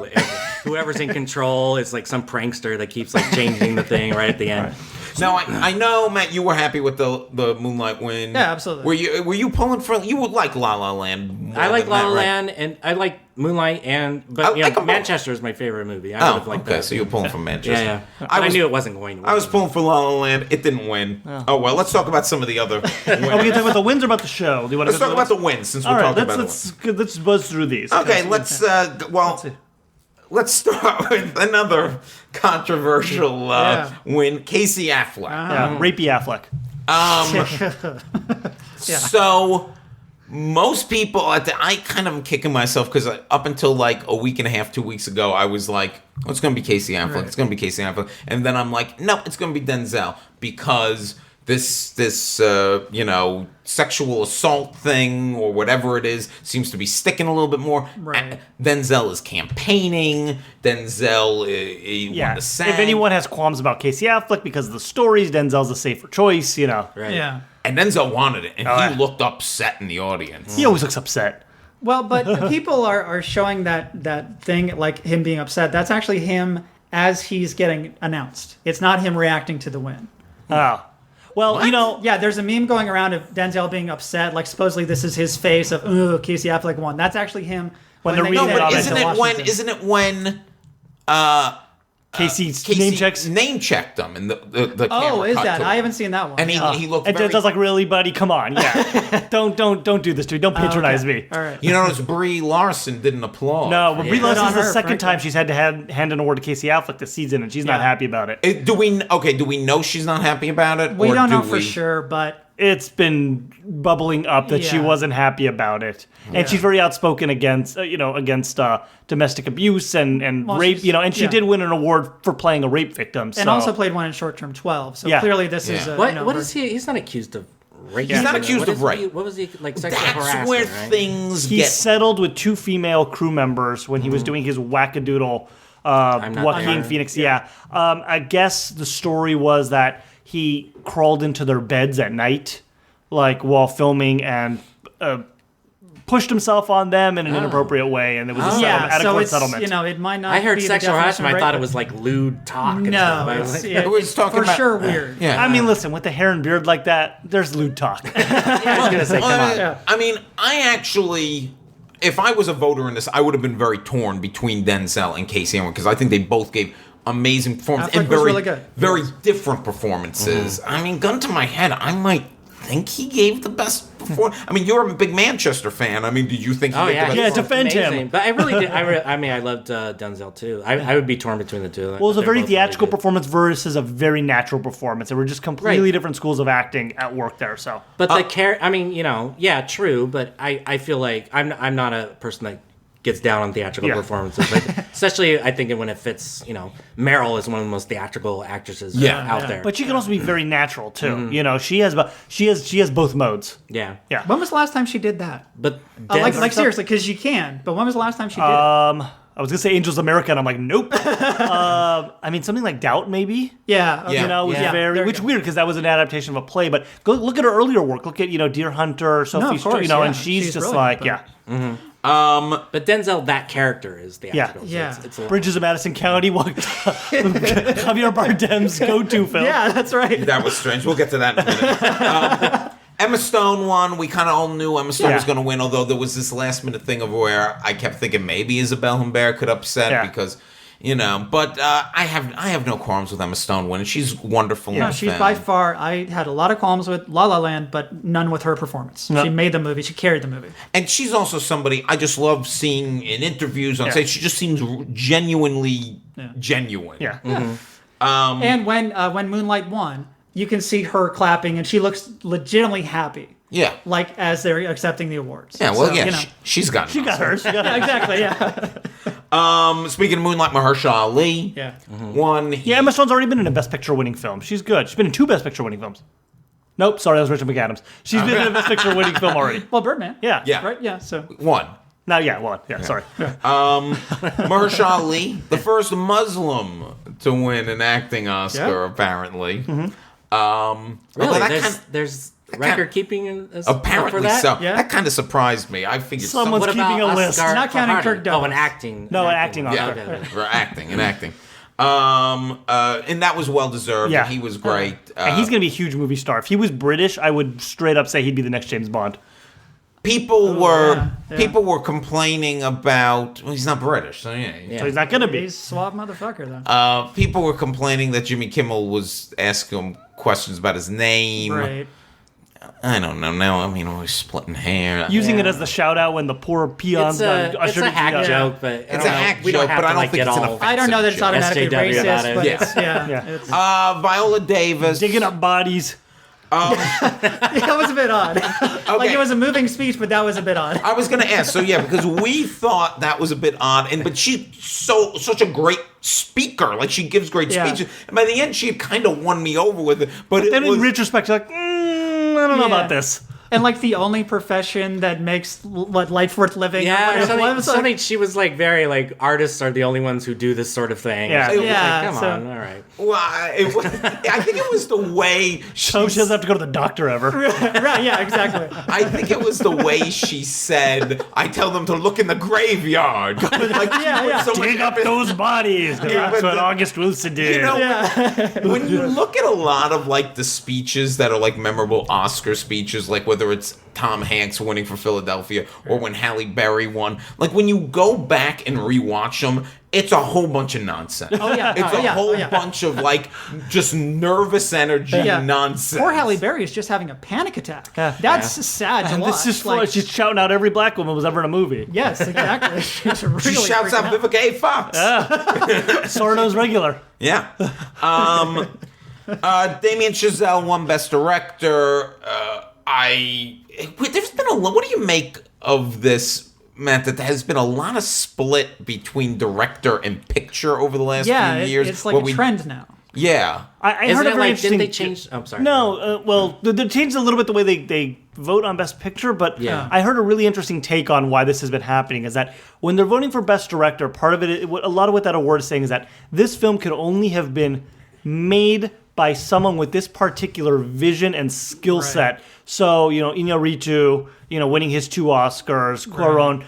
Speaker 5: whoever's in control is like some prankster that keeps like changing the thing right at the end.
Speaker 2: Now I know, Matt, you were happy with the Moonlight win.
Speaker 4: Yeah, absolutely.
Speaker 2: Were you pulling for? You would like La La Land. More
Speaker 5: I like
Speaker 2: than
Speaker 5: La
Speaker 2: that,
Speaker 5: La
Speaker 2: right?
Speaker 5: Land and I like Moonlight but
Speaker 2: I
Speaker 5: you
Speaker 2: like
Speaker 5: know,
Speaker 2: 'em both.
Speaker 5: Manchester is my favorite movie. I would
Speaker 2: Oh,
Speaker 5: have liked
Speaker 2: okay.
Speaker 5: that.
Speaker 2: So you're pulling for Manchester.
Speaker 5: Yeah. But I knew it wasn't going to win.
Speaker 2: I was pulling for La La Land. It didn't win. Oh well, let's talk about some of the other.
Speaker 3: Are we going to talk about the wins or about the show? Do you want
Speaker 2: Let's talk about the wins since we're
Speaker 3: All right,
Speaker 2: talking about the wins.
Speaker 3: let's buzz through these.
Speaker 2: Okay, let's start with another controversial win. Casey Affleck.
Speaker 3: Yeah, rapey Affleck.
Speaker 2: So most people, I kind of am kicking myself because up until like a week and a half, 2 weeks ago, I was like, oh, it's going to be Casey Affleck.
Speaker 4: Right.
Speaker 2: It's going to be Casey Affleck. And then I'm like, no, it's going to be Denzel because this sexual assault thing or whatever it is seems to be sticking a little bit more.
Speaker 4: Right.
Speaker 2: Denzel is campaigning. Denzel he won the SAG.
Speaker 3: If anyone has qualms about Casey Affleck because of the stories, Denzel's a safer choice, you know.
Speaker 5: Right.
Speaker 4: Yeah.
Speaker 2: And Denzel wanted it, and
Speaker 3: yeah.
Speaker 2: he looked upset in the audience.
Speaker 3: He always looks upset.
Speaker 4: Well, but people are showing that thing, like him being upset. That's actually him as he's getting announced. It's not him reacting to the win.
Speaker 3: Oh. Well, you know,
Speaker 4: Yeah, there's a meme going around of Denzel being upset. Like, supposedly this is his face of, ooh, Casey Affleck won. That's actually him.
Speaker 3: When they're
Speaker 4: they
Speaker 3: reading
Speaker 4: said
Speaker 3: it
Speaker 2: But
Speaker 3: out
Speaker 4: to
Speaker 3: into
Speaker 4: Washington.
Speaker 2: isn't it when
Speaker 3: Casey
Speaker 2: Casey
Speaker 3: name checks.
Speaker 2: name checked him and the
Speaker 4: Oh,
Speaker 2: camera
Speaker 4: is
Speaker 2: cut
Speaker 4: that?
Speaker 2: to
Speaker 4: I
Speaker 2: him.
Speaker 4: haven't seen that one.
Speaker 2: And he looked
Speaker 3: And
Speaker 2: very,
Speaker 3: Denzel's like, really, buddy? Come on. Yeah. don't do this to me. Don't patronize me.
Speaker 4: All right.
Speaker 2: you notice Brie Larson didn't applaud.
Speaker 3: No, but Brie
Speaker 4: Good on
Speaker 3: Larson's the
Speaker 4: her,
Speaker 3: second
Speaker 4: frankly.
Speaker 3: time she's had to hand an award to Casey Affleck this season, and she's not
Speaker 4: Yeah.
Speaker 3: happy about it.
Speaker 2: Do we know she's not happy about it?
Speaker 4: We
Speaker 2: or
Speaker 4: don't
Speaker 2: do
Speaker 4: know for
Speaker 2: we-
Speaker 4: sure, but
Speaker 3: It's been bubbling up that she
Speaker 4: Yeah.
Speaker 3: wasn't happy about it, and she's very outspoken against domestic abuse and
Speaker 4: Well,
Speaker 3: rape.
Speaker 4: she's-
Speaker 3: And she
Speaker 4: yeah.
Speaker 3: did win an award for playing a rape victim.
Speaker 4: and
Speaker 3: so.
Speaker 4: also played one in Short Term 12. So
Speaker 3: Yeah.
Speaker 4: clearly this is
Speaker 2: Yeah.
Speaker 4: a,
Speaker 5: What is he? He's not accused of rape.
Speaker 3: He's not
Speaker 2: accused of rape.
Speaker 5: What was he like? Sexual
Speaker 2: That's
Speaker 5: harassment.
Speaker 2: where
Speaker 5: right?
Speaker 2: things
Speaker 3: He
Speaker 2: get.
Speaker 3: settled with 2 female crew members when he was doing his wackadoodle
Speaker 5: not
Speaker 3: Joaquin
Speaker 5: there.
Speaker 3: Phoenix. Yeah. I guess the story was that he crawled into their beds at night, like while filming, and pushed himself on them in an inappropriate way, and it was a settlement, out of
Speaker 4: so
Speaker 3: court
Speaker 4: it's,
Speaker 3: settlement.
Speaker 4: it might not
Speaker 5: I heard
Speaker 4: be the
Speaker 5: sexual
Speaker 4: definition
Speaker 5: harassment.
Speaker 4: of
Speaker 5: I thought
Speaker 4: rape,
Speaker 5: it was like lewd talk. And
Speaker 4: No,
Speaker 5: stuff. I was
Speaker 4: it's,
Speaker 5: like,
Speaker 2: We're just talking
Speaker 4: for
Speaker 2: about-
Speaker 4: sure weird.
Speaker 2: Yeah.
Speaker 3: I mean, listen, with the hair and beard like that, there's lewd talk.
Speaker 5: I was gonna say, come on.
Speaker 4: Yeah.
Speaker 2: I mean, I actually, if I was a voter in this, I would have been very torn between Denzel and Casey Affleck because I think they both gave amazing performances
Speaker 4: Affleck
Speaker 2: and
Speaker 4: was
Speaker 2: very,
Speaker 4: really good.
Speaker 2: very different performances. I mean, gun to my head, I might think he gave the best performance. I mean, you're a big Manchester fan. I mean, did you think he
Speaker 5: Oh
Speaker 2: gave
Speaker 5: yeah,
Speaker 2: the best?
Speaker 3: Yeah,
Speaker 5: he was
Speaker 3: defend him.
Speaker 5: amazing. But I really did. I mean, I loved Denzel too. I would be torn between the two.
Speaker 3: Well, it was a very theatrical performance versus a very natural performance. They were just completely
Speaker 5: Right.
Speaker 3: different schools of acting at work there. So
Speaker 5: But the I mean, yeah, true. But I feel like I'm not a person that gets down on theatrical
Speaker 3: Yeah.
Speaker 5: performances, but especially I think when it fits. Meryl is one of the most theatrical actresses out there.
Speaker 3: but she can also be very natural too. You know, she has both modes.
Speaker 5: yeah,
Speaker 3: Yeah.
Speaker 4: When was the last time she did that?
Speaker 5: But
Speaker 4: Like
Speaker 5: Denzel-
Speaker 4: seriously, because you can. But when was the last time she did it?
Speaker 3: I was gonna say Angels America, and I'm like, nope. I mean, something like Doubt, maybe.
Speaker 4: Yeah. Okay.
Speaker 2: Yeah.
Speaker 3: You know, was
Speaker 5: Yeah.
Speaker 3: very,
Speaker 4: There you
Speaker 3: which
Speaker 4: go.
Speaker 3: weird because that was an adaptation of a play. But go look at her earlier work. Look at Deer Hunter, Sophie,
Speaker 4: of course,
Speaker 3: and
Speaker 4: yeah.
Speaker 3: she's just
Speaker 4: brilliant,
Speaker 3: like,
Speaker 4: but-
Speaker 3: yeah.
Speaker 5: But Denzel, that character is theatrical.
Speaker 4: Yeah.
Speaker 5: So it's a lot.
Speaker 3: Bridges of Madison County, Javier Bardem's go-to film.
Speaker 4: Yeah, that's right.
Speaker 2: That was strange. We'll get to that in a minute. Emma Stone won. We kind of all knew Emma Stone was going to win, although there was this last minute thing of where I kept thinking maybe Isabelle Humbert could upset because, but I have no qualms with Emma Stone winning. She's wonderful in the
Speaker 4: she's
Speaker 2: film.
Speaker 4: by far, I had a lot of qualms with La La Land, but none with her performance. No. She made the movie. She carried the movie.
Speaker 2: And she's also somebody I just love seeing in interviews on stage. She just seems genuinely genuine.
Speaker 3: Yeah.
Speaker 4: And when Moonlight won, you can see her clapping, and she looks legitimately happy.
Speaker 2: Yeah.
Speaker 4: Like, as they're accepting the awards.
Speaker 2: Yeah, well, she's got
Speaker 3: She got hers.
Speaker 4: Exactly,
Speaker 2: Speaking of Moonlight, Mahershala Ali won.
Speaker 3: Emma Stone's already been in a Best Picture winning film. She's good. She's been in 2 Best Picture winning films. Nope, sorry, that was Richard McAdams. She's been in a Best Picture winning film already.
Speaker 4: Well, Birdman.
Speaker 3: Yeah.
Speaker 4: Right? Yeah, so.
Speaker 2: One.
Speaker 3: No, one. Yeah, sorry.
Speaker 2: Mahershala Ali, the first Muslim to win an acting Oscar, apparently.
Speaker 5: Really? There's record keeping
Speaker 2: apparently
Speaker 5: for that?
Speaker 2: so.
Speaker 4: Yeah.
Speaker 2: That kind of surprised me. I figured
Speaker 3: Someone's
Speaker 5: What
Speaker 3: keeping
Speaker 5: about
Speaker 3: a list.
Speaker 5: Oscar
Speaker 4: Not counting
Speaker 5: Hardy?
Speaker 4: Kirk Douglas.
Speaker 5: Oh, an acting.
Speaker 3: No, an acting
Speaker 5: one.
Speaker 3: Oscar.
Speaker 5: Okay.
Speaker 2: for acting. And that was well deserved.
Speaker 3: Yeah.
Speaker 2: He was great.
Speaker 3: And he's going to be a huge movie star. If he was British, I would straight up say he'd be the next James Bond.
Speaker 2: People were complaining about. Well, he's not British, so
Speaker 3: So he's not going to be.
Speaker 4: He's a suave motherfucker, though.
Speaker 2: People were complaining that Jimmy Kimmel was asking him questions about his name.
Speaker 4: Right.
Speaker 2: I don't know. Now, I mean, always splitting hair.
Speaker 3: Using it as the shout out when the poor peons
Speaker 5: It's
Speaker 3: ushered
Speaker 5: a hack
Speaker 3: into-
Speaker 5: joke, but
Speaker 2: It's a hack joke, but I don't think it's an offensive
Speaker 4: I don't know that it's
Speaker 2: joke.
Speaker 4: automatically
Speaker 5: SJW about
Speaker 4: racist,
Speaker 5: it.
Speaker 4: but
Speaker 2: Yeah.
Speaker 4: it's,
Speaker 3: Yeah.
Speaker 4: it's,
Speaker 2: Viola Davis.
Speaker 3: digging up bodies.
Speaker 4: that was a bit odd. Like, it was a moving speech, but that was a bit odd.
Speaker 2: I was going to ask. So yeah, because we thought that was a bit odd, but she's such a great speaker. Like, she gives great speeches, and by the end, she had kind of won me over with it. But
Speaker 3: Then in retrospect, you're like, I don't know about this.
Speaker 4: And like the only profession that makes life worth living.
Speaker 5: Yeah,
Speaker 4: or
Speaker 5: something she was like very like artists are the only ones who do this sort of thing.
Speaker 3: Yeah.
Speaker 5: It was
Speaker 4: Yeah,
Speaker 5: like, come
Speaker 4: so-
Speaker 5: on, all right.
Speaker 2: Well, I think it was the way
Speaker 3: So she doesn't have to go to the doctor ever.
Speaker 4: right, yeah, exactly.
Speaker 2: I think it was the way she said, I tell them to look in the graveyard. Like,
Speaker 4: Yeah.
Speaker 2: so much
Speaker 3: Dig up those bodies. That's what August Wilson did.
Speaker 2: You know, when you look at a lot of like the speeches that are like memorable Oscar speeches, like whether it's Tom Hanks winning for Philadelphia or when Halle Berry won, like when you go back and rewatch them, it's a whole bunch of nonsense.
Speaker 4: Oh, yeah.
Speaker 2: It's a whole bunch of like just nervous energy nonsense.
Speaker 4: Poor Halle Berry is just having a panic attack. That's sad to
Speaker 3: And
Speaker 4: watch.
Speaker 3: this is
Speaker 4: like,
Speaker 3: she's shouting out every black woman who was ever in a movie.
Speaker 4: yes, exactly. She's really
Speaker 2: She shouts out
Speaker 4: freaking
Speaker 2: Vivica A. Fox.
Speaker 3: Sorno's regular.
Speaker 2: Yeah. Damien Chazelle won Best Director. There's been what do you make of this, Matt, that there has been a lot of split between director and picture over the last few years?
Speaker 4: It's like a trend now.
Speaker 2: Yeah.
Speaker 3: I
Speaker 5: Isn't
Speaker 3: heard a
Speaker 5: it
Speaker 3: very
Speaker 5: like,
Speaker 3: interesting...
Speaker 5: didn't they change? I'm sorry.
Speaker 3: No, well, they changed a little bit the way they vote on Best Picture, but
Speaker 5: Yeah.
Speaker 3: I heard a really interesting take on why this has been happening, is that when they're voting for Best Director, part of it, a lot of what that award is saying is that this film could only have been made by someone with this particular vision and skill set. So, Iñárritu, winning his 2 Oscars, Cuarón,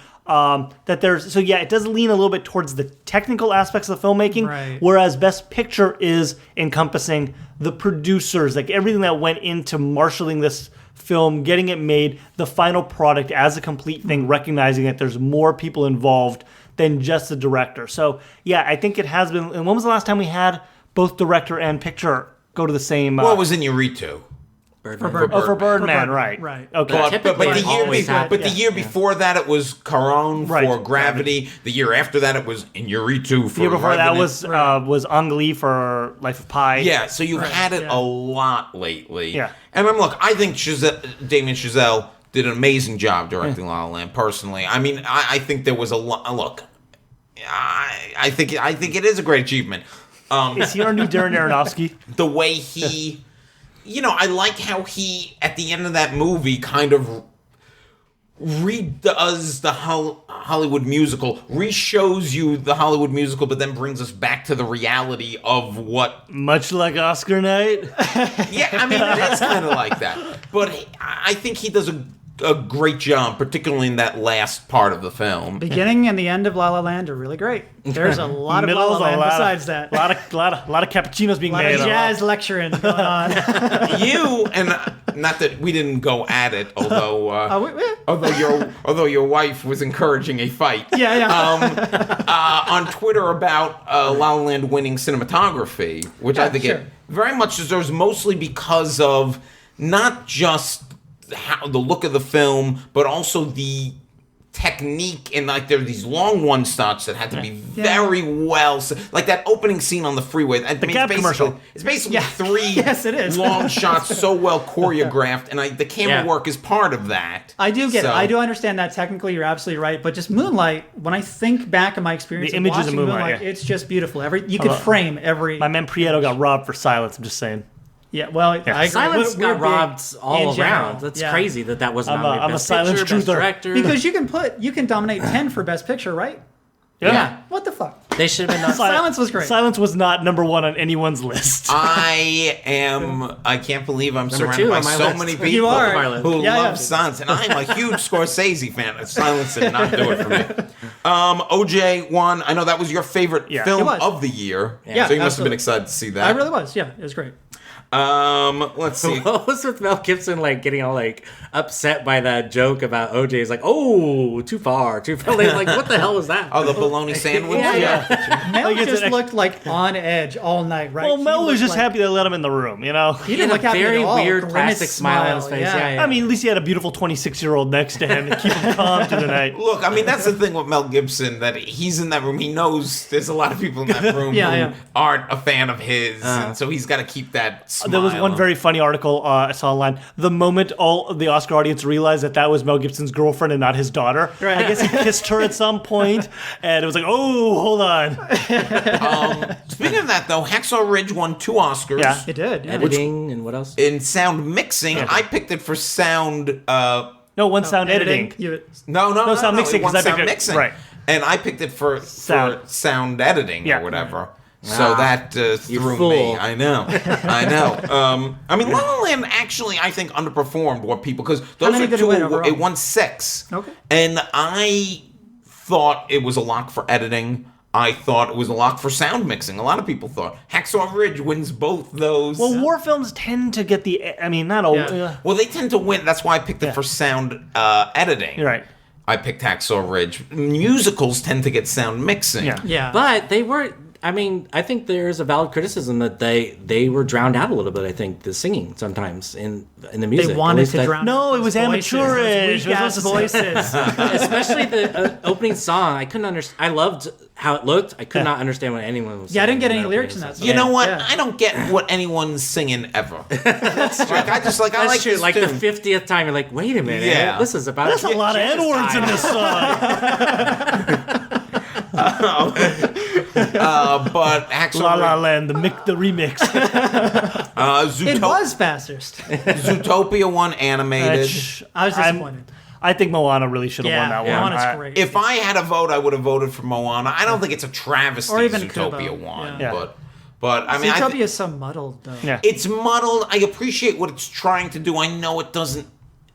Speaker 3: it does lean a little bit towards the technical aspects of the filmmaking, whereas Best Picture is encompassing the producers, like everything that went into marshaling this film, getting it made, the final product as a complete thing, recognizing that there's more people involved than just the director. So, yeah, I think it has been. And when was the last time we had both director and picture go to the same?
Speaker 2: What was Iñárritu?
Speaker 3: For Birdman, right. Okay.
Speaker 2: But
Speaker 5: Typically
Speaker 2: the year before that it was Cuarón for Gravity. The year after that it was Iñárritu for
Speaker 3: The year before that
Speaker 2: Revenant.
Speaker 3: was Ang Lee for Life of Pi.
Speaker 2: Yeah, so you've had it a lot lately.
Speaker 3: Yeah.
Speaker 2: And I think Damien Chazelle did an amazing job directing La La Land, personally. I mean, I think there was a lot. Look, I think it is a great achievement.
Speaker 3: Is he our new Darren Aronofsky?
Speaker 2: The way he... I like how he, at the end of that movie, kind of redoes the Hollywood musical, re-shows you the Hollywood musical, but then brings us back to the reality of what...
Speaker 3: Much like Oscar night?
Speaker 2: Yeah, I mean, it is kind of like that. But I think he does a great job, particularly in that last part of the film.
Speaker 4: Beginning and the end of La La Land are really great. There's a lot of La La Land besides that.
Speaker 3: A lot of cappuccinos being
Speaker 4: A lot
Speaker 3: made.
Speaker 4: of jazz lecturing going on.
Speaker 2: You and not that we didn't go at it, although although your wife was encouraging a fight. On Twitter about La La Land winning cinematography, which I think it very much deserves, mostly because of not just the look of the film, but also the technique, and like there are these long one shots that had to be very well, like that opening scene on the freeway.
Speaker 3: The Gap commercial.
Speaker 2: It's basically three
Speaker 4: Yes, it is.
Speaker 2: long shots, so well choreographed, and the camera work is part of that.
Speaker 4: I do get it. I do understand that technically. You're absolutely right. But just Moonlight, when I think back on my experience,
Speaker 3: the images of Moonlight,
Speaker 4: it's just beautiful. You could frame every.
Speaker 3: My man Prieto got robbed for Silence. I'm just saying.
Speaker 4: Yeah, well, I agree.
Speaker 5: Silence got robbed all around. That's crazy that was not
Speaker 3: I'm
Speaker 5: Best
Speaker 3: a Silence
Speaker 5: Picture, Best
Speaker 3: truther.
Speaker 5: Director.
Speaker 4: Because you can dominate 10 for Best Picture, right?
Speaker 5: Yeah.
Speaker 4: What the fuck?
Speaker 5: They should have been
Speaker 4: Silence was great.
Speaker 3: Silence was not number one on anyone's list.
Speaker 2: I can't believe I'm surrounded by so many people
Speaker 4: You are.
Speaker 2: who love Silence, and I'm a huge Scorsese fan. Silence did not do it for me. OJ won. I know that was your favorite film of the year.
Speaker 4: Yeah,
Speaker 2: so you must have been
Speaker 4: absolutely.
Speaker 2: excited to see that.
Speaker 4: I really was. Yeah, it was great.
Speaker 2: Let's see.
Speaker 5: What was with Mel Gibson getting all upset by that joke about OJ? He's like, oh, too far. Like, what the hell was that?
Speaker 2: Oh, the bologna sandwich?
Speaker 4: Mel just looked on edge all night, right?
Speaker 3: Well, Mel was just happy they let him in the room, you know?
Speaker 4: He didn't look happy
Speaker 5: very
Speaker 4: at all.
Speaker 5: weird
Speaker 4: Grimace
Speaker 5: plastic smile on his face. Yeah.
Speaker 3: I mean, at least he had a beautiful 26-year-old next to him to keep him calm through the night.
Speaker 2: Look, I mean, that's the thing with Mel Gibson, that he's in that room. He knows there's a lot of people in that room who aren't a fan of his, and so he's got to keep that smile.
Speaker 3: There was one very funny article I saw online. The moment all the Oscar audience realized that was Mel Gibson's girlfriend and not his daughter, I guess he kissed her at some point, and it was like, oh, hold on.
Speaker 2: Speaking of that, though, Hacksaw Ridge won 2 Oscars.
Speaker 3: Yeah,
Speaker 4: it did. Yeah.
Speaker 5: Editing and what else?
Speaker 2: In sound mixing, I picked it for sound.
Speaker 3: Sound editing.
Speaker 2: No,
Speaker 3: sound mixing,
Speaker 2: it won
Speaker 3: 'cause I
Speaker 2: sound
Speaker 3: picked it-
Speaker 2: mixing,
Speaker 3: right.
Speaker 2: And I picked it for sound editing or whatever. So that threw
Speaker 5: fool.
Speaker 2: me. I know. I mean, La La Land actually, I think, underperformed what people, because those
Speaker 4: many
Speaker 2: are
Speaker 4: did it win overall?
Speaker 2: It won 6.
Speaker 4: Okay.
Speaker 2: And I thought it was a lock for editing. I thought it was a lock for sound mixing. A lot of people thought Hacksaw Ridge wins both those.
Speaker 3: Well, war films tend to get
Speaker 2: Well, they tend to win. That's why I picked it for sound editing.
Speaker 3: You're right.
Speaker 2: I picked Hacksaw Ridge. Musicals tend to get sound mixing.
Speaker 3: Yeah.
Speaker 5: But they weren't. I mean, I think there's a valid criticism that they were drowned out a little bit. I think the singing sometimes in the music.
Speaker 4: They wanted to drown.
Speaker 3: No, it was amateurish.
Speaker 4: Weak-ass voices.
Speaker 5: Especially the opening song. I couldn't understand. I loved how it looked. I could not understand what anyone was saying.
Speaker 4: Yeah, I didn't get any
Speaker 5: that
Speaker 4: lyrics in
Speaker 5: opening
Speaker 4: that
Speaker 5: song.
Speaker 2: You know what?
Speaker 4: Yeah.
Speaker 2: I don't get what anyone's singing ever. That's true. I
Speaker 5: That's
Speaker 2: like
Speaker 5: true.
Speaker 2: this
Speaker 5: Like
Speaker 2: tune.
Speaker 5: the 50th time, you're like, wait a minute.
Speaker 2: Yeah.
Speaker 5: This is about.
Speaker 3: That's a lot of N-words in this song.
Speaker 2: But Hacksaw
Speaker 3: La La
Speaker 2: Ridge,
Speaker 3: Land, the remix.
Speaker 4: It was fastest.
Speaker 2: Zootopia won animated.
Speaker 4: I was disappointed.
Speaker 3: I think Moana really should have won that one.
Speaker 4: Moana's great.
Speaker 2: If I had a vote, I would have voted for Moana. I don't think it's a travesty
Speaker 4: Or even
Speaker 2: Zootopia
Speaker 4: Kubo.
Speaker 2: won,
Speaker 3: Yeah.
Speaker 2: but I mean,
Speaker 4: Zootopia is so muddled, though.
Speaker 3: Yeah.
Speaker 2: it's muddled. I appreciate what it's trying to do. I know it doesn't.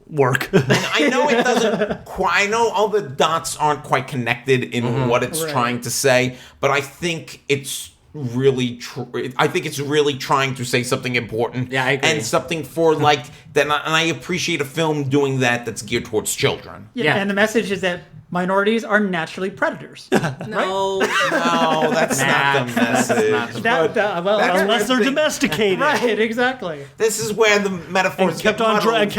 Speaker 3: Work.
Speaker 2: I know it doesn't quite. I know all the dots aren't quite connected in what it's trying to say, but I think it's really I think it's really trying to say something important.
Speaker 5: Yeah, I agree.
Speaker 2: And something for that. And I appreciate a film doing that's geared towards children.
Speaker 4: Yeah,
Speaker 5: Yeah.
Speaker 4: and the message is that minorities are naturally predators.
Speaker 5: No.
Speaker 2: No, that's not the message.
Speaker 3: Unless they're domesticated.
Speaker 4: Right, exactly.
Speaker 2: This is where the metaphors
Speaker 3: And kept on drugs.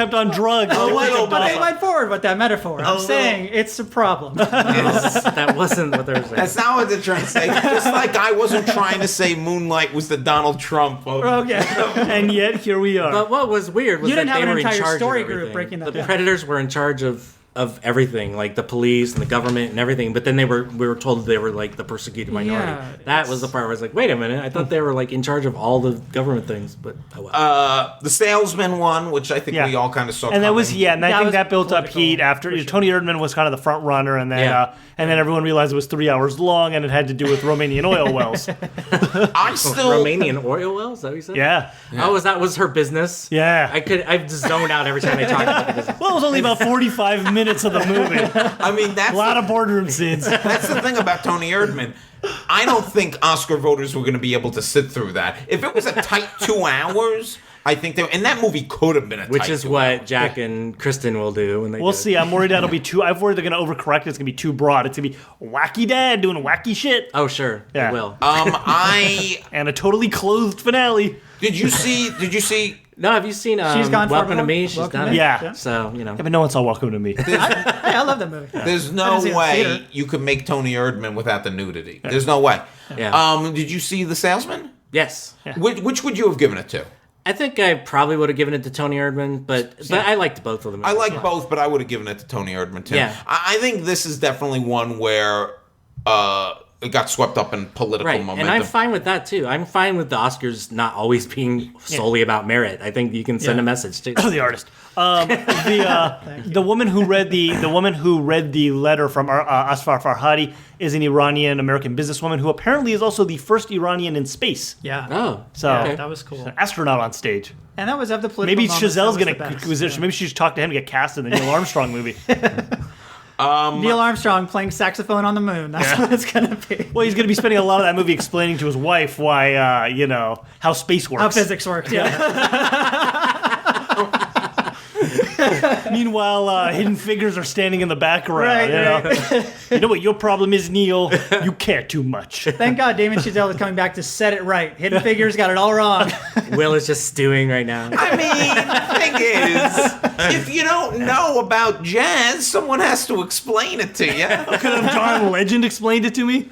Speaker 4: But they went forward with that metaphor. I'm saying it's a problem.
Speaker 5: That wasn't what they were saying.
Speaker 2: That's not what they're trying to say. Just like I wasn't trying to say Moonlight was the Donald Trump of.
Speaker 4: Okay.
Speaker 3: And yet here we are.
Speaker 5: But what was weird was
Speaker 4: You didn't
Speaker 5: that
Speaker 4: have
Speaker 5: they
Speaker 4: an
Speaker 5: were in
Speaker 4: entire
Speaker 5: charge
Speaker 4: story
Speaker 5: of
Speaker 4: group
Speaker 5: everything.
Speaker 4: breaking that
Speaker 5: The
Speaker 4: down.
Speaker 5: predators were in charge of everything, like the police and the government and everything. But then we were told they were like the persecuted minority.
Speaker 4: Yeah,
Speaker 5: that was the part where I was like, wait a minute, I thought they were like in charge of all the government things. But oh well.
Speaker 2: The Salesman won, which I think we all kind of saw.
Speaker 3: And that was
Speaker 2: coming.
Speaker 3: and I
Speaker 4: That
Speaker 3: think
Speaker 4: was
Speaker 3: that built up
Speaker 4: political,
Speaker 3: heat after Tony Erdmann was kind of the front runner, and then and then everyone realized it was 3 hours long, and it had to do with Romanian oil wells.
Speaker 2: I still
Speaker 5: Romanian oil wells? Is that what you said?
Speaker 3: Yeah.
Speaker 5: Oh, that was her business?
Speaker 3: Yeah.
Speaker 5: I just zoned out every time they talked about the business.
Speaker 3: Well, it was only about 45 minutes of the movie.
Speaker 2: I mean, that's
Speaker 3: A lot of boardroom scenes.
Speaker 2: that's the thing about Tony Erdmann. I don't think Oscar voters were going to be able to sit through that. If it was a tight 2 hours, I think and that movie could have been a
Speaker 5: Which
Speaker 2: tight
Speaker 5: is
Speaker 2: 2
Speaker 5: what
Speaker 2: hours.
Speaker 5: Jack and Kristen will do when they
Speaker 3: We'll
Speaker 5: do it.
Speaker 3: see. I'm worried that'll be too. I'm worried they're going to overcorrect. It's going to be too broad. It's going to be wacky dad doing wacky shit.
Speaker 5: Oh, sure.
Speaker 3: Yeah.
Speaker 5: It will.
Speaker 3: And a totally clothed finale.
Speaker 2: Did you see
Speaker 5: No, have you seen
Speaker 4: She's Gone
Speaker 5: Welcome
Speaker 4: Far
Speaker 5: to Me?
Speaker 4: Gone?
Speaker 5: She's
Speaker 4: Welcome
Speaker 5: done
Speaker 4: to
Speaker 5: it.
Speaker 4: Me.
Speaker 3: Yeah.
Speaker 5: So, you know.
Speaker 3: Yeah, but no one saw Welcome to Me.
Speaker 4: I love that movie.
Speaker 2: There's
Speaker 4: I
Speaker 2: no
Speaker 4: didn't see it in the
Speaker 2: way
Speaker 4: theater.
Speaker 2: you can make Tony Erdmann without the nudity. There's no way.
Speaker 5: Yeah.
Speaker 2: Did you see The Salesman?
Speaker 5: Yes.
Speaker 2: Which would you have given it to?
Speaker 5: I think I probably would have given it to Tony Erdmann, but I liked both of them.
Speaker 2: I like both, but I would have given it to Tony Erdmann too.
Speaker 5: Yeah.
Speaker 2: I think this is definitely one where it got swept up in political
Speaker 5: Right,
Speaker 2: momentum.
Speaker 5: and I'm fine with that too. I'm fine with the Oscars not always being solely about merit. I think you can send a message too.
Speaker 3: The artist. The woman who read the letter from Asfar Farhadi is an Iranian American businesswoman who apparently is also the first Iranian in space.
Speaker 4: Yeah.
Speaker 5: Oh,
Speaker 3: So
Speaker 5: okay.
Speaker 4: That was cool.
Speaker 3: an astronaut on stage.
Speaker 4: And that was of the political
Speaker 3: Maybe
Speaker 4: moments,
Speaker 3: Chazelle's
Speaker 4: that was the best.
Speaker 3: maybe she should talk to him to get cast in the Neil Armstrong movie.
Speaker 4: Neil Armstrong playing saxophone on the moon. That's what it's gonna be.
Speaker 3: Well, he's going to be spending a lot of that movie explaining to his wife why how space works.
Speaker 4: How physics works. Yeah.
Speaker 3: Meanwhile, Hidden Figures are standing in the background.
Speaker 4: Right,
Speaker 3: You know what your problem is, Neil? You care too much.
Speaker 4: Thank God Damon Chazelle is coming back to set it right. Hidden Figures got it all wrong.
Speaker 5: Will is just stewing right now.
Speaker 2: I mean, the thing is, if you don't know about jazz, someone has to explain it to you.
Speaker 3: Could have John Legend explained it to me?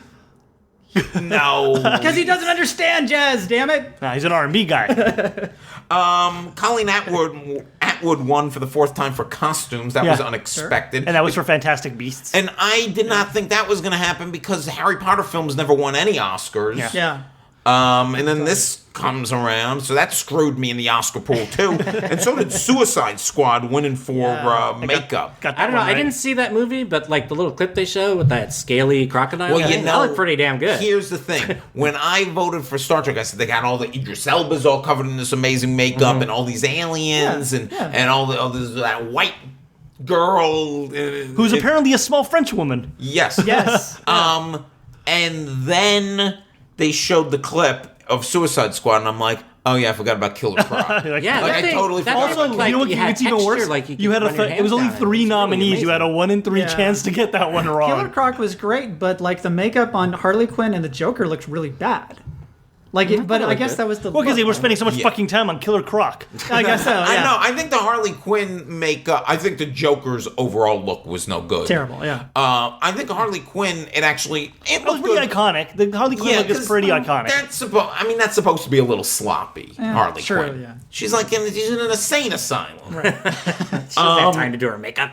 Speaker 2: No.
Speaker 4: Because he doesn't understand jazz, damn it.
Speaker 3: Nah, he's an R&B guy.
Speaker 2: Colleen Atwood won for the 4th time for costumes. That was unexpected.
Speaker 3: And that was for Fantastic Beasts.
Speaker 2: And I did not think that was going to happen because Harry Potter films never won any Oscars.
Speaker 4: Yeah.
Speaker 2: And then this comes around, so that screwed me in the Oscar pool too. And so did Suicide Squad winning for makeup.
Speaker 3: Got that
Speaker 5: I don't know.
Speaker 3: one
Speaker 5: I
Speaker 3: right.
Speaker 5: didn't see that movie, but like the little clip they show with that scaly crocodile.
Speaker 2: Well, you
Speaker 5: that
Speaker 2: know,
Speaker 5: looked pretty damn good.
Speaker 2: Here's the thing: when I voted for Star Trek, I said they got all the Idris Elba's all covered in this amazing makeup and all these aliens and all this that white girl
Speaker 3: Who's apparently a small French woman.
Speaker 2: yes.
Speaker 4: Yes.
Speaker 2: And then they showed the clip of Suicide Squad, and I'm like, oh yeah, I forgot about Killer Croc.
Speaker 3: Like,
Speaker 5: Yeah,
Speaker 2: Like,
Speaker 5: that
Speaker 2: I
Speaker 5: thing,
Speaker 2: totally
Speaker 5: that
Speaker 2: forgot.
Speaker 5: thing
Speaker 3: Also,
Speaker 5: looked like
Speaker 3: you know what?
Speaker 5: you had
Speaker 3: It's even
Speaker 5: texture,
Speaker 3: worse.
Speaker 5: Like you
Speaker 3: You had
Speaker 5: could run your
Speaker 3: it was
Speaker 5: hands
Speaker 3: only
Speaker 5: down it.
Speaker 3: 3
Speaker 5: It was really
Speaker 3: nominees. You had a
Speaker 5: amazing.
Speaker 3: 1 in 3
Speaker 4: Yeah.
Speaker 3: chance to get that one
Speaker 4: Killer
Speaker 3: wrong.
Speaker 4: Croc was great, but like the makeup on Harley Quinn and the Joker looked really bad. Like, but I guess that was the
Speaker 3: Well, because they
Speaker 4: look.
Speaker 3: were spending so much
Speaker 2: Yeah.
Speaker 3: fucking time on Killer Croc.
Speaker 4: I guess so. Yeah.
Speaker 2: I know. I think the Harley Quinn makeup. I think the Joker's overall look was no good.
Speaker 4: Terrible. Yeah.
Speaker 2: I think Harley Quinn. It was
Speaker 3: It was pretty
Speaker 2: good.
Speaker 3: iconic. The Harley Quinn look is
Speaker 2: 'cause
Speaker 3: pretty iconic.
Speaker 2: That's that's supposed to be a little sloppy. Harley
Speaker 4: sure,
Speaker 2: Quinn.
Speaker 4: yeah.
Speaker 2: She's she's in an insane asylum.
Speaker 5: She doesn't have time to do her makeup.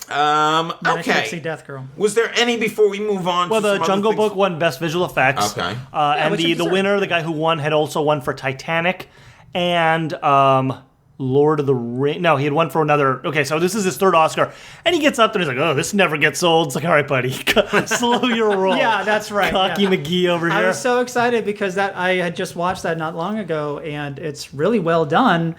Speaker 4: Manic
Speaker 2: Okay.
Speaker 4: Pixie Death Girl.
Speaker 2: Was there any before we move on?
Speaker 3: Well,
Speaker 2: to
Speaker 3: the
Speaker 2: some other
Speaker 3: Jungle
Speaker 2: things?
Speaker 3: Book won Best Visual Effects.
Speaker 2: Okay.
Speaker 3: And
Speaker 4: which
Speaker 3: the
Speaker 4: is deserved.
Speaker 3: winner, the guy who won, had also won for Titanic and Lord of the Rings. No, he had won for another. Okay, so this is his 3rd Oscar. And he gets up there and he's like, oh, this never gets old. It's like, all right, buddy, slow your roll.
Speaker 4: Yeah, that's right.
Speaker 3: Cocky
Speaker 4: yeah.
Speaker 3: McGee over
Speaker 4: I
Speaker 3: here.
Speaker 4: was so excited because I had just watched that not long ago, and it's really well done.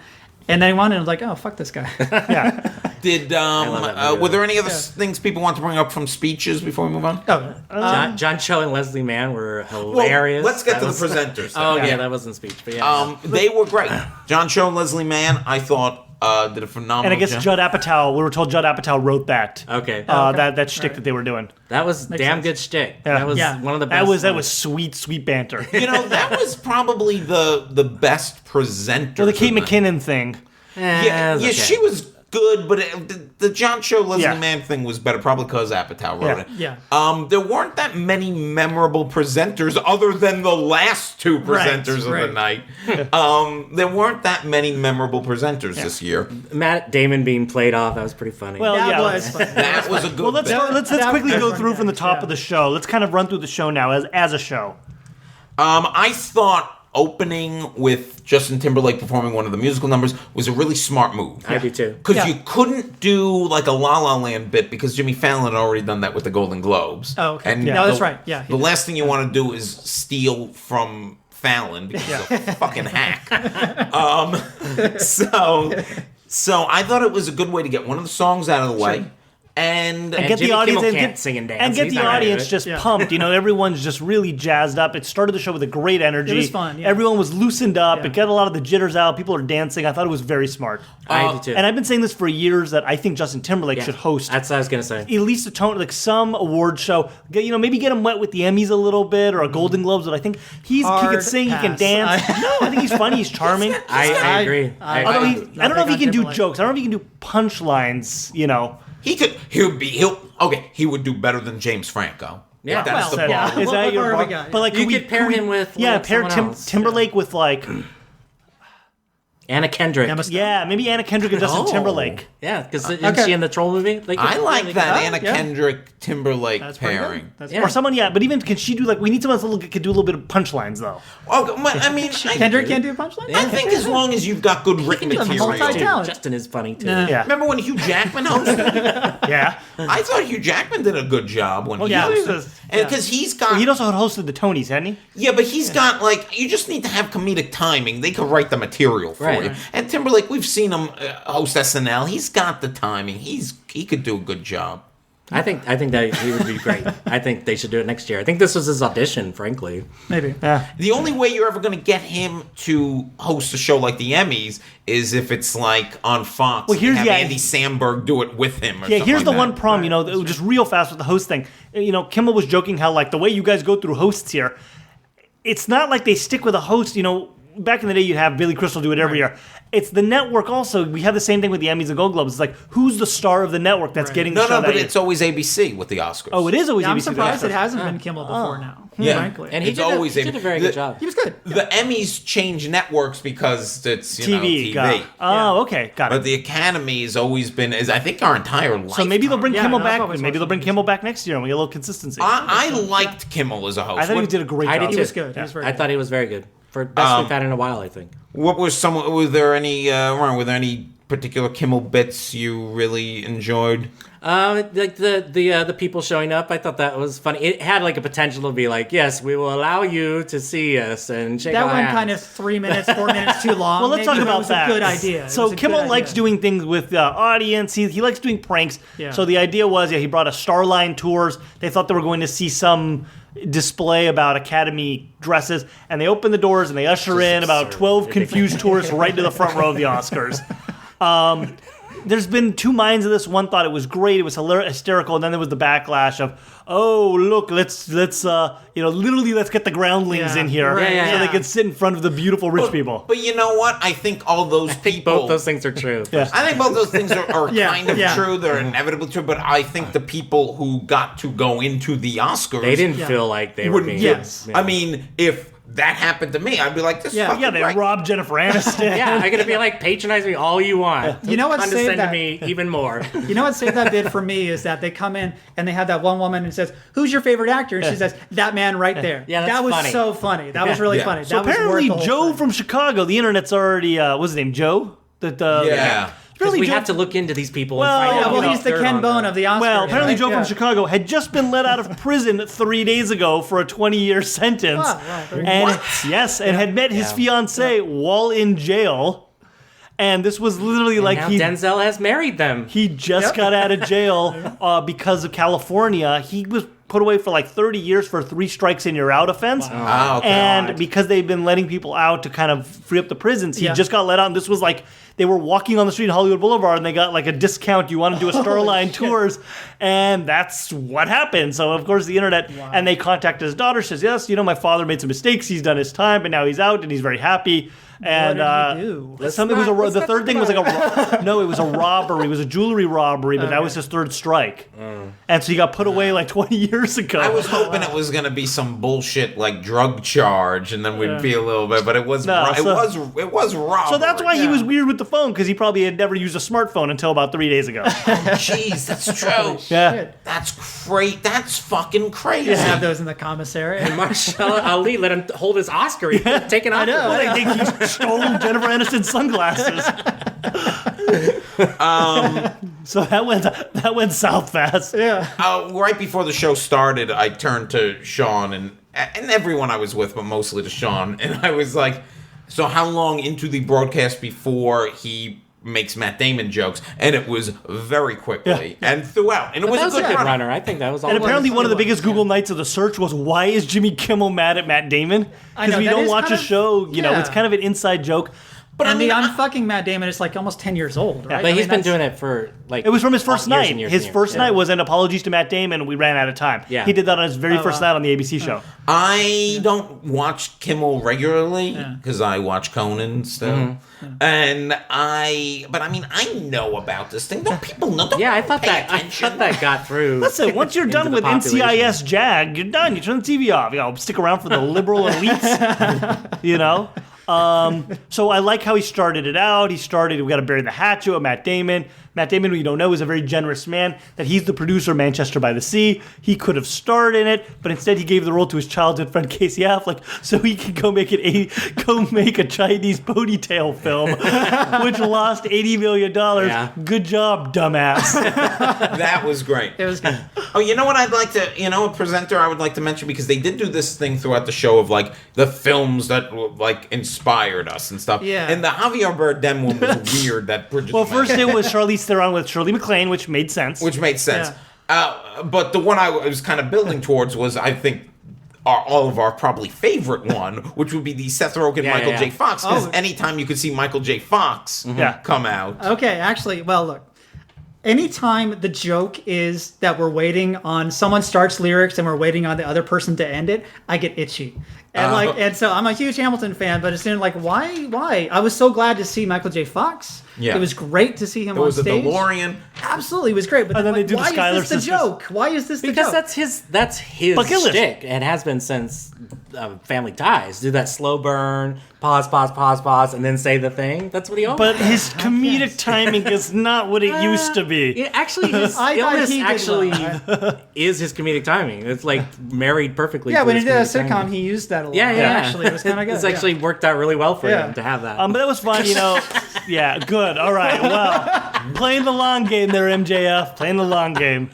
Speaker 4: And then I wanted to like, oh, fuck this guy.
Speaker 3: Yeah.
Speaker 2: Did
Speaker 5: love that movie,
Speaker 2: were there any other things people want to bring up from speeches before we move on?
Speaker 4: Oh,
Speaker 5: John Cho and Leslie Mann were
Speaker 2: Well,
Speaker 5: hilarious.
Speaker 2: let's get
Speaker 5: That
Speaker 2: to
Speaker 5: was-
Speaker 2: the presenters.
Speaker 5: Oh
Speaker 2: then.
Speaker 5: yeah, that wasn't speech, but yeah.
Speaker 2: They were great. John Cho and Leslie Mann, I thought, did a phenomenal
Speaker 3: And I guess
Speaker 2: job.
Speaker 3: Judd Apatow, we were told Judd Apatow wrote that.
Speaker 5: Okay.
Speaker 3: That shtick that they were doing.
Speaker 5: That was damn
Speaker 4: sense.
Speaker 5: good shtick.
Speaker 3: Yeah.
Speaker 5: That was
Speaker 4: Yeah.
Speaker 5: one of the best.
Speaker 3: That was
Speaker 5: ones.
Speaker 3: sweet banter.
Speaker 2: You know, that was probably the best presenter.
Speaker 3: Well, the Kate McKinnon thing.
Speaker 2: Yeah,
Speaker 5: it was okay.
Speaker 2: she was good, but the John Cho Leslie
Speaker 3: Yeah.
Speaker 2: Mann thing was better, probably because Apatow wrote
Speaker 3: Yeah.
Speaker 2: it.
Speaker 4: Yeah.
Speaker 2: There weren't that many memorable presenters other than the last 2 presenters of the
Speaker 4: right.
Speaker 2: night. There weren't that many memorable presenters this year.
Speaker 5: Matt Damon being played off. That was pretty funny.
Speaker 3: Well,
Speaker 4: that
Speaker 3: yeah.
Speaker 4: was fun.
Speaker 2: That was a good.
Speaker 3: Well, let's
Speaker 2: bit.
Speaker 3: let's
Speaker 4: that-
Speaker 3: quickly go
Speaker 4: that-
Speaker 3: through from the top
Speaker 4: yeah.
Speaker 3: of the show. Let's kind of run through the show now as a show.
Speaker 2: I thought opening with Justin Timberlake performing one of the musical numbers was a really smart move.
Speaker 5: I do too.
Speaker 2: Because
Speaker 4: Yeah.
Speaker 2: you couldn't do like a La La Land bit because Jimmy Fallon had already done that with the Golden Globes.
Speaker 4: Oh, okay.
Speaker 2: And
Speaker 4: No, that's right. Yeah, he
Speaker 2: The
Speaker 4: did.
Speaker 2: last thing you want to do is steal from Fallon because he's a fucking hack. So I thought it was a good way to get one of the songs out of the way. And
Speaker 3: get
Speaker 5: Jimmy
Speaker 3: the audience
Speaker 5: Kimmel
Speaker 3: and
Speaker 5: can't
Speaker 3: get,
Speaker 5: sing and dance.
Speaker 3: and get
Speaker 5: He's
Speaker 3: the
Speaker 5: not gonna do
Speaker 3: audience
Speaker 5: it.
Speaker 3: just pumped. Everyone's just really jazzed up. It started the show with a great energy.
Speaker 4: It was fun, yeah.
Speaker 3: Everyone was loosened up.
Speaker 4: Yeah.
Speaker 3: It got a lot of the jitters out. People are dancing. I thought it was very smart.
Speaker 5: I do too.
Speaker 3: And I've been saying this for years that I think Justin Timberlake should host.
Speaker 5: That's what I was gonna say.
Speaker 3: At least a tone, like some award show. Maybe get him wet with the Emmys a little bit or a Golden Globes. But I think he can sing, he can
Speaker 4: pass.
Speaker 3: dance. No, I think he's funny. He's charming.
Speaker 5: I agree.
Speaker 3: Although I don't know if he can do
Speaker 4: Timberlake.
Speaker 3: jokes. I don't know if he can do punchlines.
Speaker 2: He would do better than James Franco.
Speaker 5: Yeah.
Speaker 2: If that's
Speaker 4: Well,
Speaker 2: the bar.
Speaker 4: yeah.
Speaker 3: Is that your
Speaker 4: Whatever
Speaker 3: bar?
Speaker 4: we got,
Speaker 3: But like,
Speaker 5: You could pair him with
Speaker 3: pair
Speaker 5: someone else.
Speaker 3: Timberlake with like
Speaker 5: Anna Kendrick.
Speaker 4: Emma Stone.
Speaker 3: maybe Anna Kendrick and Justin
Speaker 5: Oh.
Speaker 3: Timberlake.
Speaker 5: Yeah, because isn't
Speaker 4: Okay.
Speaker 5: she in the Troll movie? They could
Speaker 2: I like
Speaker 5: really
Speaker 2: that
Speaker 5: go-
Speaker 2: Anna
Speaker 4: yeah.
Speaker 2: Kendrick Timberlake
Speaker 4: That's pretty
Speaker 2: pairing.
Speaker 4: good. That's
Speaker 5: Yeah.
Speaker 3: Or someone, but even can she do we need someone that could do a little bit of punchlines though.
Speaker 2: Oh, I mean,
Speaker 4: Kendrick can't do punchlines?
Speaker 2: I think as long as you've got good written
Speaker 4: do a
Speaker 2: material.
Speaker 4: multi-talent.
Speaker 5: Justin is funny too.
Speaker 4: Nah.
Speaker 3: Yeah,
Speaker 2: Remember when Hugh Jackman hosted?
Speaker 3: yeah.
Speaker 2: I thought Hugh Jackman did a good job when he
Speaker 3: yeah.
Speaker 2: hosted. And because he's got,
Speaker 3: He'd also hosted the Tonys, hadn't he?
Speaker 2: yeah, but he's got you just need to have comedic timing. They could write the material for
Speaker 5: Right.
Speaker 2: you. And Timberlake, we've seen him host SNL. He's got the timing. He could do a good job.
Speaker 5: I think that he would be great. I think they should do it next year. I think this was his audition, frankly.
Speaker 4: Maybe.
Speaker 2: The only way you're ever going to get him to host a show like the Emmys is if it's like on Fox.
Speaker 3: Well, here's
Speaker 2: and have
Speaker 3: the-
Speaker 2: Andy Samberg do it with him. Or
Speaker 3: Yeah,
Speaker 2: something
Speaker 3: here's
Speaker 2: like
Speaker 3: the
Speaker 2: that.
Speaker 3: one problem, just real fast with the host thing. Kimmel was joking how the way you guys go through hosts here, it's not like they stick with a host. Back in the day, you'd have Billy Crystal do it every year. It's the network also. We have the same thing with the Emmys and Gold Globes. It's like, who's the star of the network that's getting the show
Speaker 2: No,
Speaker 3: that
Speaker 2: but
Speaker 3: year?
Speaker 2: it's always ABC with the Oscars.
Speaker 3: Oh, it is always
Speaker 4: I'm
Speaker 3: ABC.
Speaker 4: surprised it hasn't been Kimmel before now.
Speaker 2: Yeah.
Speaker 4: Frankly.
Speaker 5: And he
Speaker 2: It's
Speaker 5: did,
Speaker 2: always
Speaker 5: he did a very good job.
Speaker 4: He was good.
Speaker 2: The Emmys change networks because it's
Speaker 3: TV.
Speaker 2: TV.
Speaker 3: Oh, okay, got
Speaker 2: But
Speaker 3: it.
Speaker 2: the Academy has always been, I think, our entire life.
Speaker 3: So maybe they'll bring
Speaker 4: Yeah,
Speaker 3: Kimmel
Speaker 4: no, that's
Speaker 3: back.
Speaker 4: always
Speaker 3: Maybe they'll bring
Speaker 4: awesome.
Speaker 3: Kimmel back next year, and we get a little consistency.
Speaker 2: I liked Kimmel as a host.
Speaker 3: I thought he did a great
Speaker 5: I
Speaker 3: job.
Speaker 5: did
Speaker 4: He was
Speaker 5: too.
Speaker 4: good. He was very
Speaker 5: I
Speaker 4: good.
Speaker 5: thought he was very good. For best we've had in a while, I think.
Speaker 2: What was some? Were there any particular Kimmel bits you really enjoyed?
Speaker 5: Like the people showing up, I thought that was funny. It had a potential to be yes, we will allow you to see us and shake
Speaker 4: That
Speaker 5: our
Speaker 4: went
Speaker 5: hands.
Speaker 4: kind of 3 minutes, 4 minutes too long.
Speaker 3: Well, let's
Speaker 4: Maybe,
Speaker 3: talk
Speaker 4: but
Speaker 3: about
Speaker 4: it was
Speaker 3: that.
Speaker 4: a good idea. It
Speaker 3: So
Speaker 4: was a
Speaker 3: Kimmel
Speaker 4: good
Speaker 3: likes
Speaker 4: idea.
Speaker 3: doing things with the audience. He likes doing pranks.
Speaker 4: Yeah.
Speaker 3: So the idea was, he brought a Starline tours. They thought they were going to see some display about Academy dresses, and they open the doors and they usher in about
Speaker 5: absurd.
Speaker 3: 12 confused tourists right to the front row of the Oscars. There's been two minds of this. One thought it was great, it was hysterical, and then there was the backlash of, oh, look, let's literally let's get the groundlings
Speaker 4: Yeah,
Speaker 3: in here
Speaker 4: right,
Speaker 3: so
Speaker 5: yeah.
Speaker 3: they can sit in front of the beautiful rich people.
Speaker 2: But you know what? I think all those people.
Speaker 5: Both those things are true.
Speaker 3: Yeah.
Speaker 2: I think both those things are
Speaker 4: Yeah,
Speaker 2: kind of
Speaker 4: yeah.
Speaker 2: true. They're inevitably true. But I think the people who got to go into the Oscars
Speaker 5: They didn't
Speaker 4: Yeah.
Speaker 5: feel like they were
Speaker 2: wouldn't.
Speaker 5: being.
Speaker 4: Yes.
Speaker 2: I mean, if that happened to me, I'd be like, this.
Speaker 4: Yeah.
Speaker 2: fucking
Speaker 3: Yeah, they
Speaker 2: right.
Speaker 3: robbed Jennifer Aniston.
Speaker 5: Yeah, I'm gonna be patronize me all you want.
Speaker 4: You know what saved
Speaker 5: Condescend to
Speaker 4: that?
Speaker 5: me even more.
Speaker 4: You know what saved that bid for me is that they come in and they have that one woman and says, "Who's your favorite actor?" And she says, "That man right there."
Speaker 5: Yeah, that's
Speaker 4: that was
Speaker 5: funny.
Speaker 4: so funny. That was really
Speaker 2: Yeah.
Speaker 4: funny.
Speaker 3: So
Speaker 4: that was
Speaker 3: apparently
Speaker 4: worth the whole
Speaker 3: Joe
Speaker 4: thing.
Speaker 3: from Chicago, the internet's already, what's his name, Joe?
Speaker 2: Yeah.
Speaker 5: Because
Speaker 3: Apparently
Speaker 5: we
Speaker 3: Joe,
Speaker 5: have to look into these people
Speaker 3: Well,
Speaker 5: and find
Speaker 3: yeah,
Speaker 5: out.
Speaker 4: well,
Speaker 5: who
Speaker 4: he's the
Speaker 5: third
Speaker 4: Ken
Speaker 5: on
Speaker 4: Bone
Speaker 5: the-
Speaker 4: of the Oscars.
Speaker 3: well, apparently
Speaker 4: right?
Speaker 3: Joe
Speaker 4: Yeah.
Speaker 3: from Chicago had just been let out of prison 3 days ago for a 20-year sentence.
Speaker 4: Wow, wow, very
Speaker 3: and
Speaker 2: What?
Speaker 3: yes, and had met his fiancee while in jail. And this was literally
Speaker 5: And
Speaker 3: like
Speaker 5: now Denzel has married them.
Speaker 3: he just got out of jail because of California. He was put away for 30 years for 3 strikes and you're out offense.
Speaker 2: Ah, okay.
Speaker 3: And because they've been letting people out to kind of free up the prisons, he
Speaker 4: Yeah.
Speaker 3: just got let out. And this was they were walking on the street in Hollywood Boulevard and they got a discount. You want to do a Starline tours. And that's what happened. So, of course, the internet, and they contacted his daughter, says, yes, my father made some mistakes. He's done his time, but now he's out and he's very happy. And
Speaker 4: What did he do?
Speaker 3: the third thing was no, it was a robbery. It was a jewelry robbery, but that was his third strike. And so he got put away 20 years ago.
Speaker 2: I was hoping it was going to be some bullshit drug charge, and then we'd be a little bit. But it was.
Speaker 3: No,
Speaker 2: it was robbery.
Speaker 3: So that's why he was weird with the phone, because he probably had never used a smartphone until about 3 days ago.
Speaker 2: Jeez, that's true.
Speaker 3: Yeah.
Speaker 4: Shit.
Speaker 2: That's great. That's fucking crazy.
Speaker 4: Just have those in the commissary.
Speaker 5: Marshall Ali let him hold his Oscar. He taken off.
Speaker 4: know.
Speaker 3: Well, they think he stole Jennifer Aniston's sunglasses. So that went south fast.
Speaker 4: Yeah.
Speaker 2: Right before the show started, I turned to Sean and everyone I was with, but mostly to Sean, and I was like, "So how long into the broadcast before he makes Matt Damon jokes, and it was very quickly and throughout. And it
Speaker 5: But
Speaker 2: was
Speaker 5: that
Speaker 2: a good
Speaker 5: runner. I think that was all.
Speaker 3: And
Speaker 5: it
Speaker 3: apparently
Speaker 5: was.
Speaker 3: one of the biggest Google nights of the search was, why is Jimmy Kimmel mad at Matt Damon? Because we
Speaker 4: that
Speaker 3: don't
Speaker 4: is
Speaker 3: watch
Speaker 4: kind
Speaker 3: a
Speaker 4: of-
Speaker 3: show, you know,
Speaker 4: yeah.
Speaker 3: it's kind of an inside joke.
Speaker 2: But
Speaker 4: And
Speaker 2: I mean,
Speaker 4: the unfucking Matt Damon is like almost 10 years old, right?
Speaker 5: But he's been
Speaker 4: that's-
Speaker 5: doing it for like.
Speaker 3: It was from his first
Speaker 5: years
Speaker 3: night.
Speaker 5: and years
Speaker 3: His
Speaker 5: and years.
Speaker 3: first
Speaker 5: Yeah.
Speaker 3: night was an apologies to Matt Damon, and we ran out of time.
Speaker 5: Yeah.
Speaker 3: He did that on his very first night on the ABC show.
Speaker 2: I don't watch Kimmel regularly because I watch Conan still. But I mean, I know about this thing. Don't people know? Don't
Speaker 5: Yeah, I thought
Speaker 2: pay
Speaker 5: that. I
Speaker 2: attention?
Speaker 5: thought that got through.
Speaker 3: Listen, once you're
Speaker 5: into
Speaker 3: done
Speaker 5: the
Speaker 3: with
Speaker 5: population.
Speaker 3: NCIS JAG, you're done. You turn the TV off. You know, stick around for the liberal elites. You know? So I like how he started it out. We got to bury the hatchet with Matt Damon. Matt Damon, we don't know, is a very generous man. That he's the producer of Manchester by the Sea. He could have starred in it, but instead he gave the role to his childhood friend Casey Affleck, so he could go make a Chinese ponytail film, which lost $80 million.
Speaker 5: Yeah.
Speaker 3: Good job, dumbass.
Speaker 2: That was great.
Speaker 4: It was good.
Speaker 2: Oh, you know what I'd like to, a presenter I would like to mention, because they did do this thing throughout the show of like the films that like inspired us and stuff.
Speaker 4: Yeah.
Speaker 2: And the Javier Bardem one was weird. That Bridget.
Speaker 3: Well, first
Speaker 2: mentioned,
Speaker 3: it was Charlize Theron with Shirley MacLaine, which made sense.
Speaker 2: which made sense.
Speaker 4: Yeah.
Speaker 2: But the one I was kind of building towards was, I think, all of our probably favorite one, which would be the Seth Rogen,
Speaker 5: Yeah,
Speaker 2: Michael
Speaker 5: yeah,
Speaker 2: J.
Speaker 5: yeah.
Speaker 2: Fox. Because
Speaker 4: Oh.
Speaker 2: anytime you could see Michael J. Fox come out.
Speaker 4: Okay, actually, well, look. Anytime the joke is that we're waiting on someone starts lyrics and we're waiting on the other person to end it, I get itchy. And and so I'm a huge Hamilton fan, but it's in like, why? I was so glad to see Michael J. Fox.
Speaker 2: Yeah.
Speaker 4: It was great to see him
Speaker 2: It
Speaker 4: on
Speaker 2: was a
Speaker 4: stage.
Speaker 2: DeLorean.
Speaker 4: Absolutely, it was great. But
Speaker 3: And then they do the
Speaker 4: why
Speaker 3: Schuyler
Speaker 4: is this the
Speaker 3: sisters.
Speaker 4: joke? Why is this the
Speaker 5: Because
Speaker 4: joke?
Speaker 5: that's his
Speaker 3: Buck English.
Speaker 5: shtick, and has been since Family Ties. Do that slow burn, pause, and then say the thing. That's what he always.
Speaker 3: But his comedic timing is not what it used to be.
Speaker 5: It actually, his
Speaker 4: I thought
Speaker 5: illness
Speaker 4: he did
Speaker 5: actually
Speaker 4: well.
Speaker 5: is his comedic timing. It's like married perfectly.
Speaker 4: Yeah,
Speaker 5: to
Speaker 4: when he
Speaker 5: his
Speaker 4: did a
Speaker 5: comedic
Speaker 4: sitcom,
Speaker 5: timing.
Speaker 4: he used that a lot.
Speaker 5: Yeah.
Speaker 4: Actually, it was kind of good.
Speaker 5: It's actually worked out really well for
Speaker 4: Yeah.
Speaker 5: him to have that.
Speaker 3: But that was fun, Yeah, good. All right. Well, playing the long game there, MJF. Playing the long game.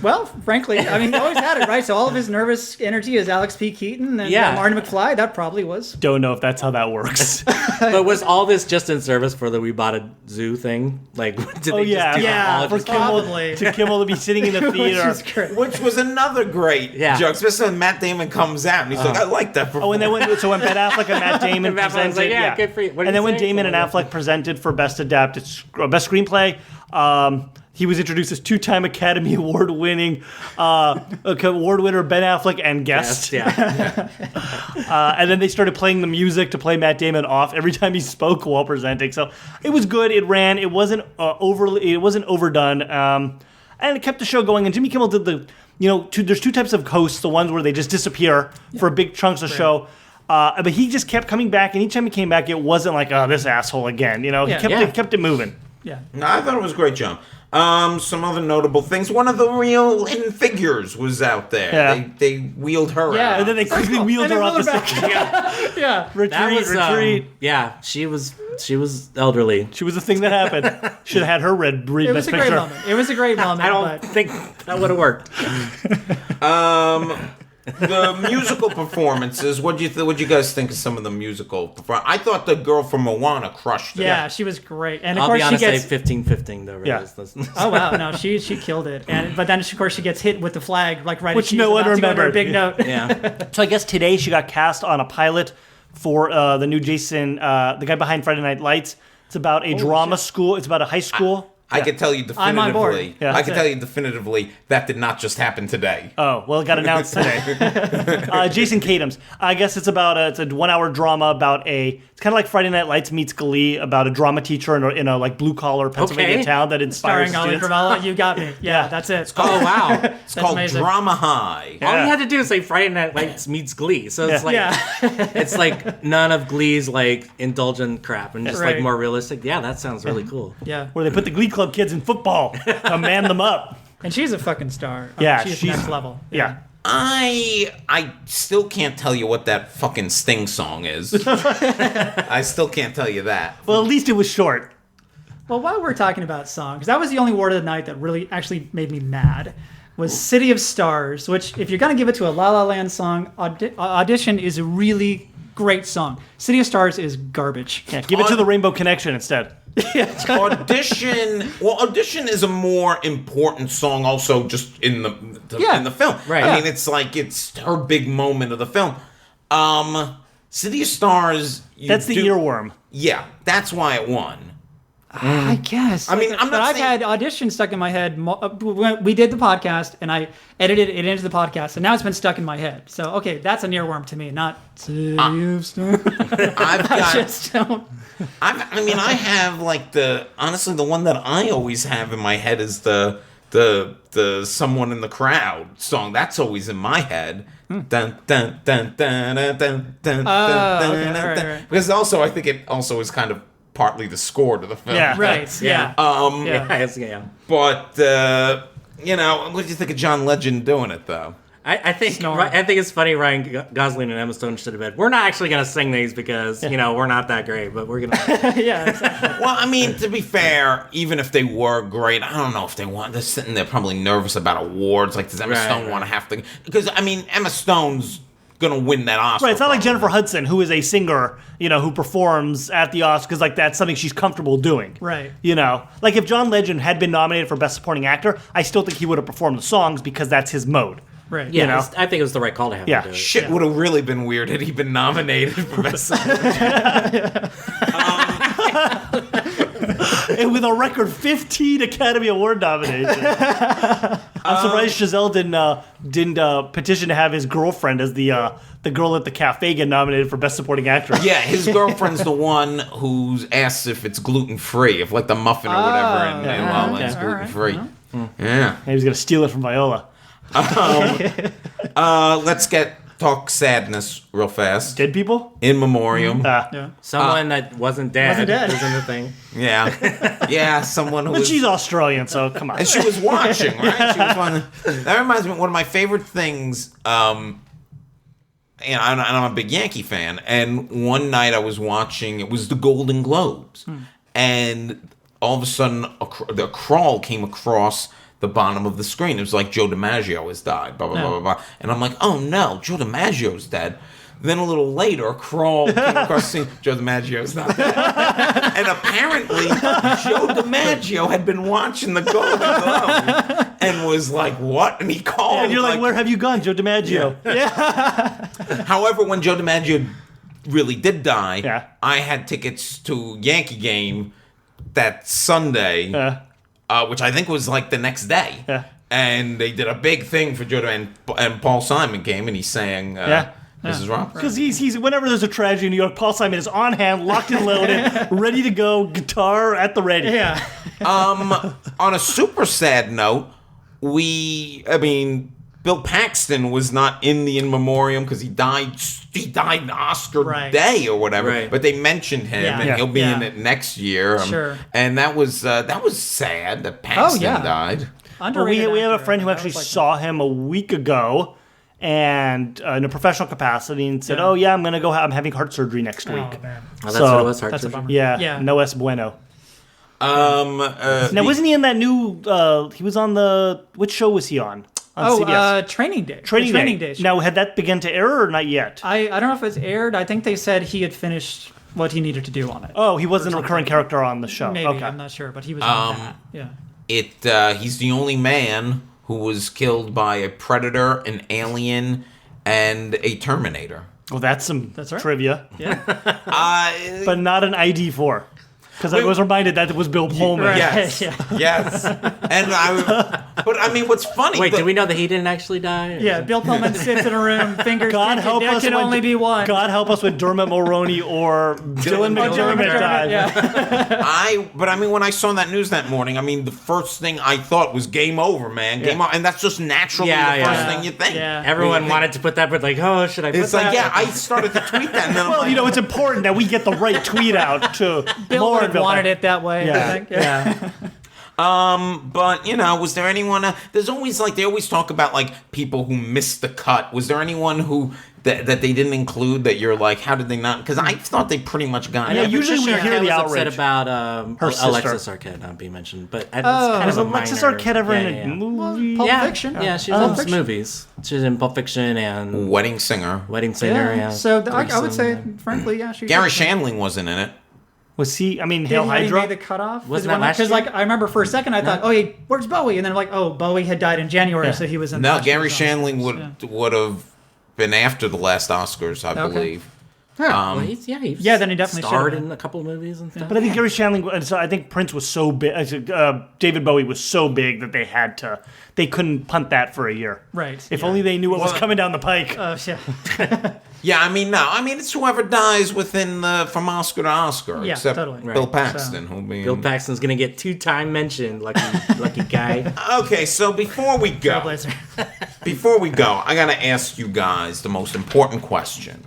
Speaker 4: Well, frankly, I mean, he always had it, right? So all of his nervous energy is Alex P. Keaton and
Speaker 5: Yeah.
Speaker 4: Marty McFly. That probably was.
Speaker 3: Don't know if that's how that works.
Speaker 5: But was all this just in service for the "We Bought a Zoo" thing? Like, did they
Speaker 3: yeah.
Speaker 5: just do
Speaker 4: Yeah,
Speaker 5: all
Speaker 3: For
Speaker 5: just
Speaker 4: Probably.
Speaker 3: Kimmel to be sitting in the
Speaker 4: Which
Speaker 3: theater.
Speaker 4: is great.
Speaker 2: Which was another great joke, especially when Matt Damon comes out and he's like, I like that performance.
Speaker 3: Oh, and then when Ben Affleck and Matt Damon
Speaker 5: And Matt
Speaker 3: presented,
Speaker 5: Damon's like, yeah, good for you. What did
Speaker 3: And then
Speaker 5: he
Speaker 3: when
Speaker 5: say?
Speaker 3: Damon and Affleck presented for best screenplay, he was introduced as two-time Academy Award winning award winner Ben Affleck and guest.
Speaker 5: Yeah.
Speaker 3: And then they started playing the music to play Matt Damon off every time he spoke while presenting. So it was good. It ran. It wasn't overdone. And it kept the show going. And Jimmy Kimmel did there's two types of hosts. The ones where they just disappear for big chunks of show. But he just kept coming back, and each time he came back, it wasn't like, oh, this asshole again. He kept it moving.
Speaker 4: Yeah.
Speaker 2: No, I thought it was a great job. Some other notable things. One of the real Hidden Figures was out there.
Speaker 3: Yeah.
Speaker 2: They wheeled her
Speaker 4: Yeah.
Speaker 2: out.
Speaker 3: And then they quickly wheeled her off the stage.
Speaker 4: Yeah.
Speaker 3: Retreat.
Speaker 5: Yeah, she was elderly.
Speaker 3: She was the thing that happened. Should have had her read
Speaker 4: It was
Speaker 3: best
Speaker 4: a great
Speaker 3: picture.
Speaker 4: moment. It was a great moment.
Speaker 5: I don't
Speaker 4: but
Speaker 5: think that would have worked.
Speaker 2: The musical performances. What'd you guys think of some of the musical performances? I thought the girl from Moana crushed it.
Speaker 4: yeah, she was great. And of
Speaker 5: I'll
Speaker 4: course
Speaker 5: be honest,
Speaker 4: she gets.
Speaker 5: 15-15 though.
Speaker 3: Yeah.
Speaker 4: Oh wow, no, she killed it. But then of course she gets hit with the flag like right
Speaker 3: Which
Speaker 4: as she's
Speaker 3: no one
Speaker 4: about to go to her
Speaker 3: remembered.
Speaker 4: big note.
Speaker 5: Yeah.
Speaker 3: So I guess today she got cast on a pilot for the new Jason, the guy behind Friday Night Lights. It's about a drama school. It's about a high school.
Speaker 2: I can tell you
Speaker 4: I'm on board.
Speaker 2: definitively.
Speaker 3: Yeah.
Speaker 2: I can tell you definitively that did not just happen today.
Speaker 3: Oh, well, it got announced today. Jason Katims. I guess it's about it's a 1 hour drama about it's kind of like Friday Night Lights meets Glee, about a drama teacher in a like blue collar Pennsylvania
Speaker 5: Okay.
Speaker 3: town that inspires
Speaker 4: Starring Ollie
Speaker 3: students.
Speaker 4: Cravallo. You got me. Yeah, that's it.
Speaker 5: Oh wow.
Speaker 2: It's called
Speaker 4: amazing.
Speaker 2: Drama High.
Speaker 5: All you had to do is say Friday Night Lights meets Glee. So it's like
Speaker 4: Yeah.
Speaker 5: it's like none of Glee's like indulgent crap and just
Speaker 4: Right.
Speaker 5: like more realistic. Yeah, that sounds really cool.
Speaker 4: Yeah.
Speaker 3: Where they put the Glee Club kids in football to man them up.
Speaker 4: And she's a fucking star.
Speaker 3: Yeah,
Speaker 4: she's
Speaker 3: she's-
Speaker 4: next level.
Speaker 3: Yeah.
Speaker 2: I still can't tell you what that fucking Sting song is. I still can't tell you that.
Speaker 3: Well, at least it was short.
Speaker 4: Well, while we're talking about songs, that was the only word of the night that really actually made me mad. Was City of Stars, which if you're gonna give it to a La La Land song, Audition is a really great song. City of Stars is garbage.
Speaker 3: Yeah, give it to the Rainbow Connection instead.
Speaker 2: Audition is a more important song also just in the film.
Speaker 5: Right.
Speaker 2: I mean, it's her big moment of the film. City of Stars.
Speaker 3: That's the earworm.
Speaker 2: Yeah, that's why it won.
Speaker 4: I guess.
Speaker 2: I mean, I'm not
Speaker 4: I've
Speaker 2: saying-
Speaker 4: had auditions stuck in my head. We did the podcast, and I edited it into the podcast, and now it's been stuck in my head. So, okay, that's an earworm to me, not City of Stars.
Speaker 2: I've got.
Speaker 4: I just don't.
Speaker 2: I have honestly the one that I always have in my head is the Someone in the Crowd song. That's always in my head. Dun, dun, dun, dun, dun, dun, dun, dun,
Speaker 4: okay,
Speaker 2: dun,
Speaker 4: right.
Speaker 2: Because also I think it also is kind of partly the score to the film.
Speaker 3: Yeah.
Speaker 4: Right, yeah.
Speaker 5: Yeah.
Speaker 2: But what do you think of John Legend doing it though?
Speaker 5: I think it's funny. Ryan Gosling and Emma Stone should have been. We're not actually going to sing these because we're not that great, but we're gonna.
Speaker 4: Yeah, exactly.
Speaker 2: Well, I mean, to be fair, even if they were great, I don't know if they want. They're sitting there probably nervous about awards. Like, does Emma Stone want to have to? Because I mean, Emma Stone's gonna win that Oscar.
Speaker 3: Right, it's not like
Speaker 2: probably.
Speaker 3: Jennifer Hudson, who is a singer, who performs at the Oscars, because that's something she's comfortable doing.
Speaker 4: Right.
Speaker 3: Like if John Legend had been nominated for Best Supporting Actor, I still think he would have performed the songs because that's his mode.
Speaker 4: Right.
Speaker 5: Yeah, I think it was the right call to have him do it.
Speaker 2: Shit would have really been weird had he been nominated for Best Supporting.
Speaker 3: And with a record 15 Academy Award nominations. I'm surprised Chazelle didn't petition to have his girlfriend as the girl at the cafe get nominated for Best Supporting Actress.
Speaker 2: Yeah, his girlfriend's the one who's asks if it's gluten free, if the muffin or whatever in La La Land's gluten free. Yeah.
Speaker 3: He was going to steal it from Viola.
Speaker 2: Let's talk sadness real fast.
Speaker 3: Dead people?
Speaker 2: In memoriam.
Speaker 5: Someone that wasn't dead was in the thing.
Speaker 2: Yeah, someone who
Speaker 3: But
Speaker 2: was...
Speaker 3: she's Australian, so come on.
Speaker 2: And she was watching, right? She was that reminds me of one of my favorite things. And I'm a big Yankee fan. And one night I was watching, it was the Golden Globes. And all of a sudden, the crawl came across the bottom of the screen. It was like Joe DiMaggio has died, blah, blah, blah, blah, blah. And I'm like, oh no, Joe DiMaggio's dead. Then a little later, a crawl came across the scene, Joe DiMaggio's not dead. And apparently, Joe DiMaggio had been watching the Golden Globe and was like, what? And he called.
Speaker 3: And you're like, where have you gone, Joe DiMaggio?
Speaker 2: However, when Joe DiMaggio really did die, I had tickets to Yankee game that Sunday, which I think was like the next day. And they did a big thing for Joe and Paul Simon came and he sang Mrs. Robinson.
Speaker 3: Because he's whenever there's a tragedy in New York, Paul Simon is on hand, locked and loaded, ready to go, guitar at the ready.
Speaker 4: Yeah.
Speaker 2: On a super sad note, Bill Paxton was not in the in memoriam because he died Oscar day or whatever. Right. But they mentioned him, and he'll be in it next year.
Speaker 4: Sure.
Speaker 2: And that was sad that Paxton died.
Speaker 3: Well, we have a friend who actually saw him a week ago, and in a professional capacity, and said, "Oh yeah, I'm gonna go. I'm having heart surgery next week."
Speaker 4: Oh man.
Speaker 5: Oh, that's what it was. Heart surgery.
Speaker 3: Yeah. No es bueno.
Speaker 2: Now
Speaker 3: wasn't he in that new? He was on the. Which show was he on? CBS.
Speaker 4: Training Day.
Speaker 3: Training Day. Now, had that begun to air or not yet?
Speaker 4: I don't know if it's aired. I think they said he had finished what he needed to do on it.
Speaker 3: Oh, he wasn't a recurring character on the show.
Speaker 4: Maybe,
Speaker 3: okay.
Speaker 4: I'm not sure, but he was on that. Yeah.
Speaker 2: He's the only man who was killed by a predator, an alien, and a Terminator.
Speaker 3: Well, that's
Speaker 4: right.
Speaker 3: trivia.
Speaker 4: Yeah.
Speaker 3: But not an ID4. Because I was reminded that it was Bill Pullman.
Speaker 4: Right.
Speaker 2: Yes. Yes. What's funny...
Speaker 5: Wait, do we know that he didn't actually die?
Speaker 4: Yeah, Bill Pullman sits in a room, fingers
Speaker 3: God help
Speaker 4: there
Speaker 3: us
Speaker 4: can
Speaker 3: when,
Speaker 4: only be one.
Speaker 3: God help us when Dermot Mulroney or Dylan McDermott died.
Speaker 4: Yeah.
Speaker 2: When I saw that news that morning, the first thing I thought was game over, man. Game over. And that's just naturally the first thing you think.
Speaker 4: Yeah.
Speaker 5: Everyone wanted to put that, but like, oh, should I put that?
Speaker 2: It's like, I started to tweet that. And then
Speaker 3: it's important that we get the right tweet out to
Speaker 4: Bill would have wanted it that way, I think.
Speaker 3: Yeah.
Speaker 2: Was there anyone... there's always, they always talk about, people who missed the cut. Was there anyone who... That they didn't include that you're like, how did they not? Because I thought they pretty much got it.
Speaker 3: Usually we hear the outrage.
Speaker 5: Upset about
Speaker 3: her sister.
Speaker 5: Alexis Arquette not being mentioned, but it's
Speaker 3: was Alexis Arquette ever in a movie?
Speaker 4: Pulp Fiction.
Speaker 5: Yeah, she's in some movies. She's in Pulp Fiction and
Speaker 2: Wedding Singer.
Speaker 5: Yeah.
Speaker 4: So I would say, frankly, she's...
Speaker 2: Gary Shandling wasn't in it.
Speaker 3: Was he? I mean, Hail
Speaker 4: Didn't he
Speaker 3: Hydra.
Speaker 4: made the cutoff?
Speaker 5: Wasn't that last
Speaker 4: Because
Speaker 5: year?
Speaker 4: like I remember for a second I thought, hey, where's Bowie? And then like, oh, Bowie had died in January, so he was in.
Speaker 2: No,
Speaker 4: last
Speaker 2: Gary
Speaker 4: year's
Speaker 2: Shandling
Speaker 4: Oscars.
Speaker 2: would have been after the last Oscars, I
Speaker 4: Okay.
Speaker 2: believe.
Speaker 5: Well, he
Speaker 4: then he definitely
Speaker 5: starred
Speaker 4: should've
Speaker 5: in a couple of movies and stuff.
Speaker 3: But I think Gary Shandling, and so I think Prince was so big. David Bowie was so big that they couldn't punt that for a year.
Speaker 4: Right.
Speaker 3: If only they knew what was coming down the pike.
Speaker 4: Yeah.
Speaker 2: Yeah, I mean, it's whoever dies within from Oscar to Oscar,
Speaker 4: Yeah,
Speaker 2: except
Speaker 4: totally.
Speaker 2: Bill
Speaker 5: Right.
Speaker 2: Paxton, who'll be.
Speaker 5: Bill Paxton's gonna get 2-time mention, lucky guy.
Speaker 2: Okay, so before we go,
Speaker 4: Trailblazer.
Speaker 2: I gotta ask you guys the most important question.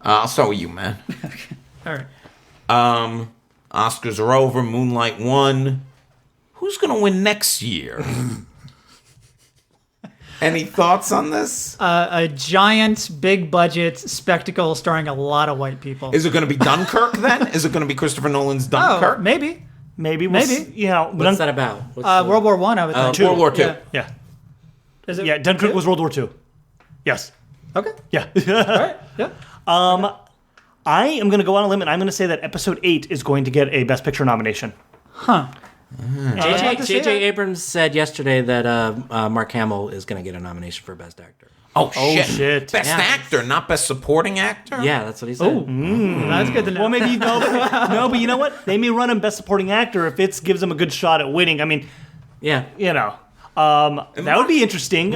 Speaker 2: I'll start with you, man.
Speaker 4: All right.
Speaker 2: Oscars are over. Moonlight won. Who's gonna win next year? Any thoughts on this?
Speaker 4: A giant, big budget spectacle starring a lot of white people.
Speaker 2: Is it going to be Dunkirk then? Is it going to be Christopher Nolan's Dunkirk?
Speaker 4: Maybe.
Speaker 3: Maybe.
Speaker 5: What's that about?
Speaker 4: World War I would think.
Speaker 2: World War II.
Speaker 4: Yeah.
Speaker 3: Yeah.
Speaker 4: Is it?
Speaker 3: Yeah, Dunkirk was World War II. Yes.
Speaker 4: Okay.
Speaker 3: Yeah.
Speaker 4: All right. Yeah.
Speaker 3: I am going to go on a limb, and I'm going to say that Episode 8 is going to get a Best Picture nomination.
Speaker 4: Huh. I'd like to see
Speaker 5: J.J.
Speaker 4: that.
Speaker 5: Abrams said yesterday that Mark Hamill is going to get a nomination for Best Actor.
Speaker 2: Oh, shit.
Speaker 3: shit.
Speaker 2: Best
Speaker 5: Yeah.
Speaker 2: actor, not best supporting actor?
Speaker 5: Yeah, that's what he said.
Speaker 4: That's good to know.
Speaker 3: Well, maybe no, but you know what? They may run him Best Supporting Actor if it gives him a good shot at winning. I mean,
Speaker 5: Yeah.
Speaker 3: that would be interesting.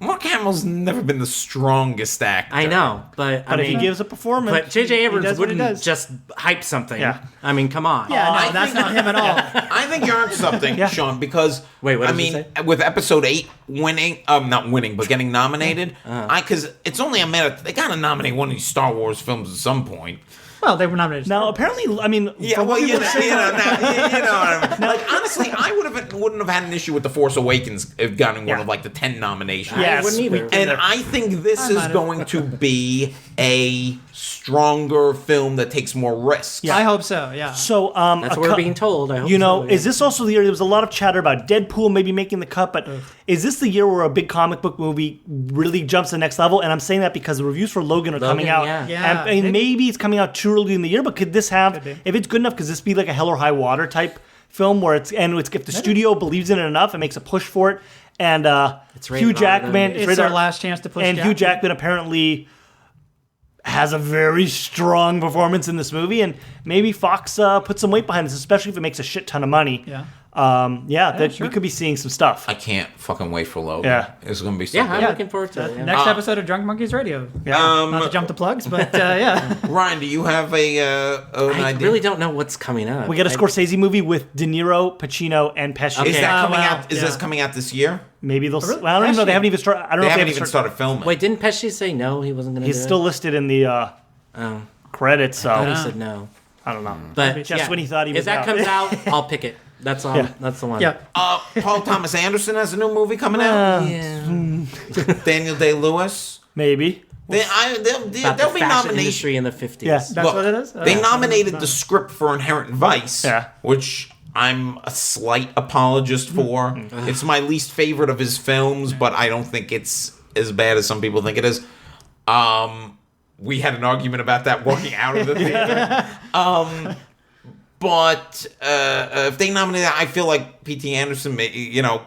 Speaker 2: Mark Hamill's never been the strongest actor.
Speaker 5: I know, but
Speaker 3: But if he gives a performance,
Speaker 5: But J.J. Abrams
Speaker 4: does what he
Speaker 5: wouldn't
Speaker 4: does.
Speaker 5: just hype something.
Speaker 3: Yeah.
Speaker 5: I mean, come on.
Speaker 4: Yeah, no,
Speaker 2: I
Speaker 4: that's
Speaker 2: think-
Speaker 4: not him at all.
Speaker 2: I think you're onto something, Sean, because
Speaker 5: Wait, what
Speaker 2: I
Speaker 5: did you
Speaker 2: mean,
Speaker 5: say?
Speaker 2: with episode 8 winning, not winning, but getting nominated, because it's only a matter. They gotta nominate one of these Star Wars films at some point.
Speaker 4: Well, they were nominated.
Speaker 3: now apparently, I mean,
Speaker 2: Yeah,
Speaker 3: from
Speaker 2: well,
Speaker 3: what
Speaker 2: you
Speaker 3: people
Speaker 2: know,
Speaker 3: say-
Speaker 2: you know what I mean. Like, honestly, I wouldn't have had an issue with The Force Awakens getting one
Speaker 3: Yeah.
Speaker 2: of like the 10 nominations.
Speaker 3: Yes,
Speaker 5: I wouldn't either.
Speaker 2: And I think this is
Speaker 4: might have.
Speaker 2: going to be a stronger film that takes more risks.
Speaker 4: I hope so. Yeah.
Speaker 3: So
Speaker 5: That's what we're being told. I hope
Speaker 3: You know,
Speaker 5: so, yeah.
Speaker 3: is this also the year? There was a lot of chatter about Deadpool maybe making the cut, but is this the year where a big comic book movie really jumps to the next level? And I'm saying that because the reviews for Logan are coming out,
Speaker 5: yeah.
Speaker 4: Yeah,
Speaker 3: and maybe it's coming out too early in the year. But could this have,
Speaker 4: be.
Speaker 3: if it's good enough, could this be like a Hell or High Water type film where if the studio believes in it enough, it makes a push for it, and
Speaker 5: It's rated
Speaker 3: Hugh
Speaker 5: R,
Speaker 3: Jackman,
Speaker 5: then.
Speaker 4: it's
Speaker 3: rated
Speaker 4: our
Speaker 3: R,
Speaker 4: last chance to push.
Speaker 3: and Hugh Jackman apparently has a very strong performance in this movie, and maybe Fox puts some weight behind this, especially if it makes a shit ton of money.
Speaker 4: Yeah.
Speaker 3: That
Speaker 4: sure.
Speaker 3: we could be seeing some stuff.
Speaker 2: I can't fucking wait for Logan.
Speaker 3: Yeah.
Speaker 2: It's going to be so
Speaker 5: Yeah,
Speaker 2: good.
Speaker 5: I'm
Speaker 4: Yeah.
Speaker 5: looking forward to it. Yeah.
Speaker 4: Next episode of Drunk Monkeys Radio.
Speaker 3: Yeah.
Speaker 4: Not to jump the plugs, but yeah.
Speaker 2: Ryan, do you have an
Speaker 5: I
Speaker 2: idea?
Speaker 5: really don't know what's coming up.
Speaker 3: We got a
Speaker 5: I-
Speaker 3: Scorsese movie with De Niro, Pacino, and Pesci.
Speaker 2: Is that coming
Speaker 4: wow.
Speaker 2: out? Is this
Speaker 4: Yeah.
Speaker 2: coming out this year?
Speaker 3: Maybe they'll.
Speaker 4: really?
Speaker 3: Well, I don't even know. They
Speaker 4: Pesci?
Speaker 3: haven't even started. I don't
Speaker 2: They
Speaker 3: know if
Speaker 2: haven't
Speaker 3: they
Speaker 2: even started filming.
Speaker 5: Wait, didn't Pesci say no? He wasn't going to do
Speaker 3: He's
Speaker 5: it?
Speaker 3: still listed in the
Speaker 5: Oh,
Speaker 3: credits, so
Speaker 5: I thought
Speaker 3: I
Speaker 5: he said no.
Speaker 3: don't know.
Speaker 5: But
Speaker 3: Just when he thought he was
Speaker 5: if that
Speaker 3: out.
Speaker 5: comes out, I'll pick it. That's all.
Speaker 3: Yeah.
Speaker 5: That's the one.
Speaker 4: Yeah.
Speaker 2: Paul Thomas Anderson has a new movie coming out.
Speaker 5: Yeah.
Speaker 2: Daniel Day-Lewis.
Speaker 3: Maybe.
Speaker 2: There'll
Speaker 5: About
Speaker 2: be
Speaker 5: the fashion
Speaker 2: nominations.
Speaker 5: industry in the 50s.
Speaker 3: Yeah.
Speaker 4: That's
Speaker 2: Look,
Speaker 4: what it is?
Speaker 2: They
Speaker 4: Okay.
Speaker 2: nominated the script for Inherent Vice,
Speaker 3: Yeah.
Speaker 2: which I'm a slight apologist for. It's my least favorite of his films, but I don't think it's as bad as some people think it is. We had an argument about that walking out of the theater. But if they nominate that, I feel like P.T. Anderson,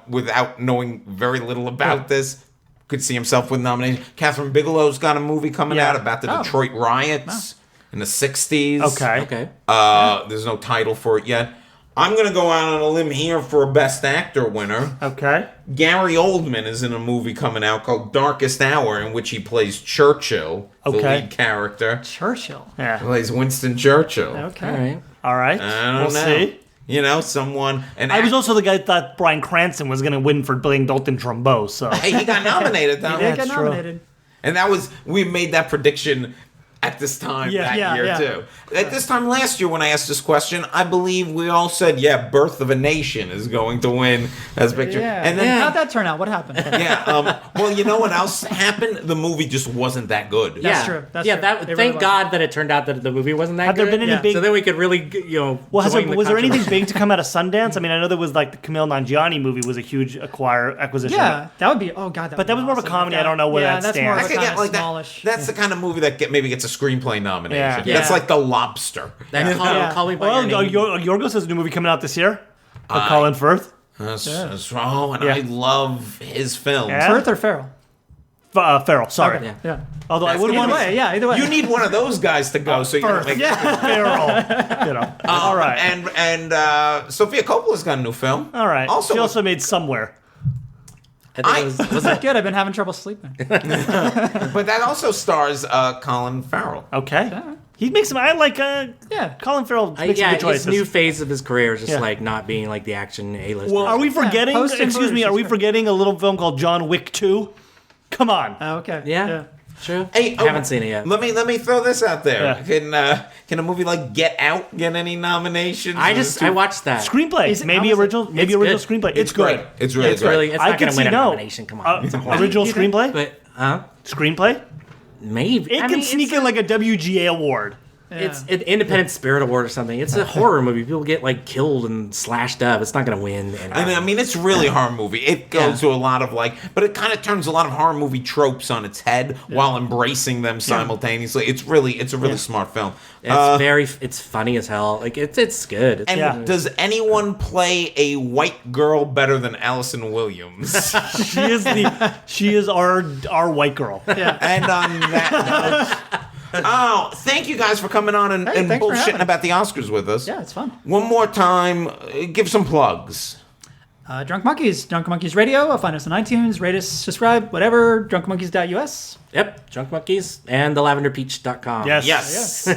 Speaker 2: without knowing very little about this, could see himself with nomination. Catherine Bigelow's got a movie coming
Speaker 3: Yeah.
Speaker 2: out about the Detroit riots in the 60s.
Speaker 3: Okay.
Speaker 5: Okay.
Speaker 2: There's no title for it yet. I'm going to go out on a limb here for a Best Actor winner.
Speaker 3: Okay.
Speaker 2: Gary Oldman is in a movie coming out called Darkest Hour, in which he plays Churchill, the
Speaker 3: Okay.
Speaker 2: lead character.
Speaker 4: Churchill.
Speaker 2: He
Speaker 3: Yeah.
Speaker 2: plays Winston Churchill.
Speaker 4: Okay.
Speaker 5: All right.
Speaker 3: All right.
Speaker 2: I don't
Speaker 3: We'll
Speaker 2: know.
Speaker 3: see.
Speaker 2: Someone.
Speaker 3: I was also the guy that thought Bryan Cranston was going to win for playing Dalton Trumbo. So
Speaker 2: Hey, he got nominated though.
Speaker 4: They
Speaker 3: That's
Speaker 4: get
Speaker 3: true.
Speaker 4: nominated.
Speaker 2: And we made that prediction at this time that year too. At this time last year when I asked this question, I believe we all said, Birth of a Nation is going to win as picture.
Speaker 4: Yeah.
Speaker 2: And then
Speaker 4: How'd that turn out? What happened?
Speaker 2: well, you know what else happened? The movie just wasn't that good.
Speaker 4: That's true. That's
Speaker 5: yeah.
Speaker 4: true.
Speaker 5: That.
Speaker 4: It really
Speaker 5: Thank
Speaker 4: wasn't.
Speaker 5: God that it turned out that the movie wasn't that
Speaker 3: Have there
Speaker 5: good.
Speaker 3: been any
Speaker 4: Yeah.
Speaker 3: big?
Speaker 5: So then we could really,
Speaker 3: well,
Speaker 5: join the
Speaker 3: was there anything
Speaker 5: controversy.
Speaker 3: big to come out of Sundance? I mean, I know there was like the Camille Nanjiani movie was a huge acquisition.
Speaker 4: Yeah, that would be. Oh god,
Speaker 3: But that was more of a comedy. I don't know where that
Speaker 4: that's
Speaker 3: stands.
Speaker 4: more
Speaker 2: I
Speaker 4: of a
Speaker 2: could
Speaker 4: kind
Speaker 2: get
Speaker 4: of
Speaker 2: like that.
Speaker 4: smallish.
Speaker 2: That's the kind of movie that maybe gets a screenplay nomination.
Speaker 3: Yeah.
Speaker 2: That's like The Lobster.
Speaker 5: That call me by
Speaker 3: Well,
Speaker 5: your name.
Speaker 3: Yorgos has a new movie coming out this year. Colin Firth.
Speaker 2: That's wrong, and I love his films.
Speaker 3: Yeah.
Speaker 4: Firth or Farrell?
Speaker 3: Farrell, sorry.
Speaker 5: Yeah.
Speaker 4: Yeah.
Speaker 3: Although I would
Speaker 4: Either
Speaker 3: want to
Speaker 4: way, yeah, either way.
Speaker 2: You need one of those guys to go, so you don't make.
Speaker 3: Farrell. All right.
Speaker 2: And Sofia Coppola's got a new film.
Speaker 3: All right.
Speaker 2: Also,
Speaker 3: She also made Somewhere.
Speaker 5: I think was it
Speaker 4: Good. I've been having trouble sleeping.
Speaker 2: but that also stars Colin Farrell.
Speaker 3: Okay. He makes some. I like.
Speaker 4: Yeah.
Speaker 3: Colin Farrell makes some good
Speaker 5: his
Speaker 3: choices.
Speaker 5: new phase of his career is just
Speaker 3: Yeah.
Speaker 5: like not being like the action A-list.
Speaker 3: Well, are we forgetting?
Speaker 4: Post and
Speaker 3: Excuse me.
Speaker 4: Verge
Speaker 3: Are we
Speaker 4: is great.
Speaker 3: forgetting a little film called John Wick 2? Come on.
Speaker 4: Okay.
Speaker 5: Yeah. True.
Speaker 2: Hey,
Speaker 5: I haven't seen it yet.
Speaker 2: Let me throw this out there.
Speaker 3: Yeah.
Speaker 2: Can a movie like Get Out get any nominations?
Speaker 5: I watched that.
Speaker 3: Screenplay.
Speaker 4: Is it-
Speaker 3: Maybe
Speaker 4: how is it?
Speaker 3: original. Maybe
Speaker 5: It's
Speaker 3: original
Speaker 5: good.
Speaker 3: screenplay. It's good.
Speaker 2: Great. It's really
Speaker 5: It's
Speaker 2: great.
Speaker 5: really. It's
Speaker 3: I
Speaker 5: not
Speaker 3: can
Speaker 5: going to win
Speaker 3: see
Speaker 5: a
Speaker 3: no.
Speaker 5: nomination. Come on. It's a horror.
Speaker 3: Original
Speaker 4: You think-
Speaker 3: screenplay.
Speaker 5: But
Speaker 3: Screenplay.
Speaker 5: maybe
Speaker 3: It can sneak in like a WGA award.
Speaker 5: It's an Independent Spirit Award or something. It's a horror movie. People get like killed and slashed up. It's not going to win.
Speaker 2: I mean, it's really a horror movie. It goes to a lot of but it kind of turns a lot of horror movie tropes on its head while embracing them simultaneously. It's a really smart film.
Speaker 5: It's funny as hell. Like it's good.
Speaker 2: And does anyone play a white girl better than Allison Williams?
Speaker 3: She is our white girl.
Speaker 4: Yeah.
Speaker 2: And on that note, thank you guys for coming on and
Speaker 4: thanks for having
Speaker 2: bullshitting
Speaker 4: us.
Speaker 2: about the Oscars with us.
Speaker 4: Yeah, it's fun.
Speaker 2: One more time, give some plugs.
Speaker 4: Drunk Monkeys, Drunk Monkeys Radio. Find us on iTunes, rate us, subscribe, whatever. drunkmonkeys.us.
Speaker 5: Yep. Drunk Monkeys and thelavenderpeach.com.
Speaker 3: Yes.
Speaker 2: Yes.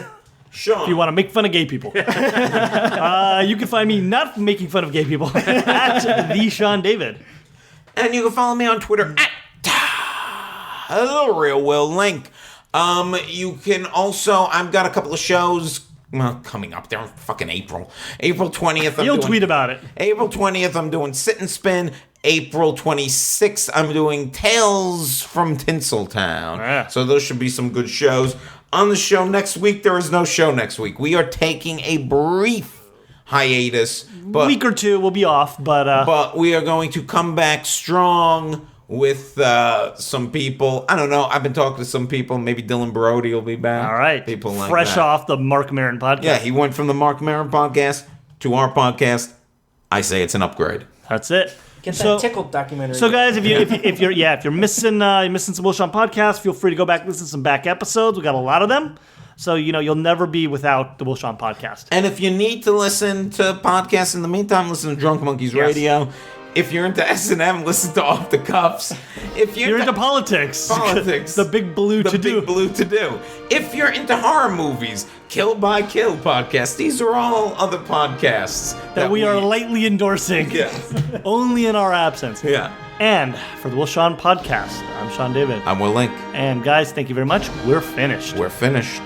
Speaker 2: Sean.
Speaker 3: If you want to make fun of gay people, you can find me not making fun of gay people at the Sean David.
Speaker 2: And you can follow me on Twitter at The Real Will Link. You can also, I've got a couple of shows coming up. They're in fucking April. April 20th.
Speaker 3: You'll tweet about it.
Speaker 2: April 20th, I'm doing Sit and Spin. April 26th, I'm doing Tales from Tinseltown.
Speaker 3: Yeah.
Speaker 2: So those should be some good shows. On the show next week, there is no show next week. We are taking a brief hiatus. But,
Speaker 3: Week or two, we'll be off,
Speaker 2: but we are going to come back strong with some people. I don't know. I've been talking to some people. Maybe Dylan Brody will be back.
Speaker 3: all right.
Speaker 2: People like
Speaker 3: fresh
Speaker 2: that.
Speaker 3: off the Mark Maron podcast.
Speaker 2: Yeah, he went from the Mark Maron podcast to our podcast. I say it's an upgrade.
Speaker 3: That's it.
Speaker 5: Get that Tickled documentary.
Speaker 3: So guys, if you're missing some Will Sean podcast, feel free to go back and listen to some back episodes. We got a lot of them. So, you'll never be without the Will Sean podcast.
Speaker 2: And if you need to listen to podcasts in the meantime, listen to Drunk Monkeys Radio. If you're into S&M, listen to Off the Cuffs. If
Speaker 3: You're into politics. the Big Blue
Speaker 2: the
Speaker 3: to
Speaker 2: Big
Speaker 3: do.
Speaker 2: Blue to do. If you're into horror movies, Kill by Kill podcast. These are all other podcasts
Speaker 3: that we are lightly endorsing.
Speaker 2: Yes.
Speaker 3: Only in our absence.
Speaker 2: Yeah.
Speaker 3: And for the Will Sean podcast, I'm Sean David.
Speaker 2: I'm Will Link.
Speaker 3: And guys, thank you very much. We're finished.
Speaker 2: We're finished.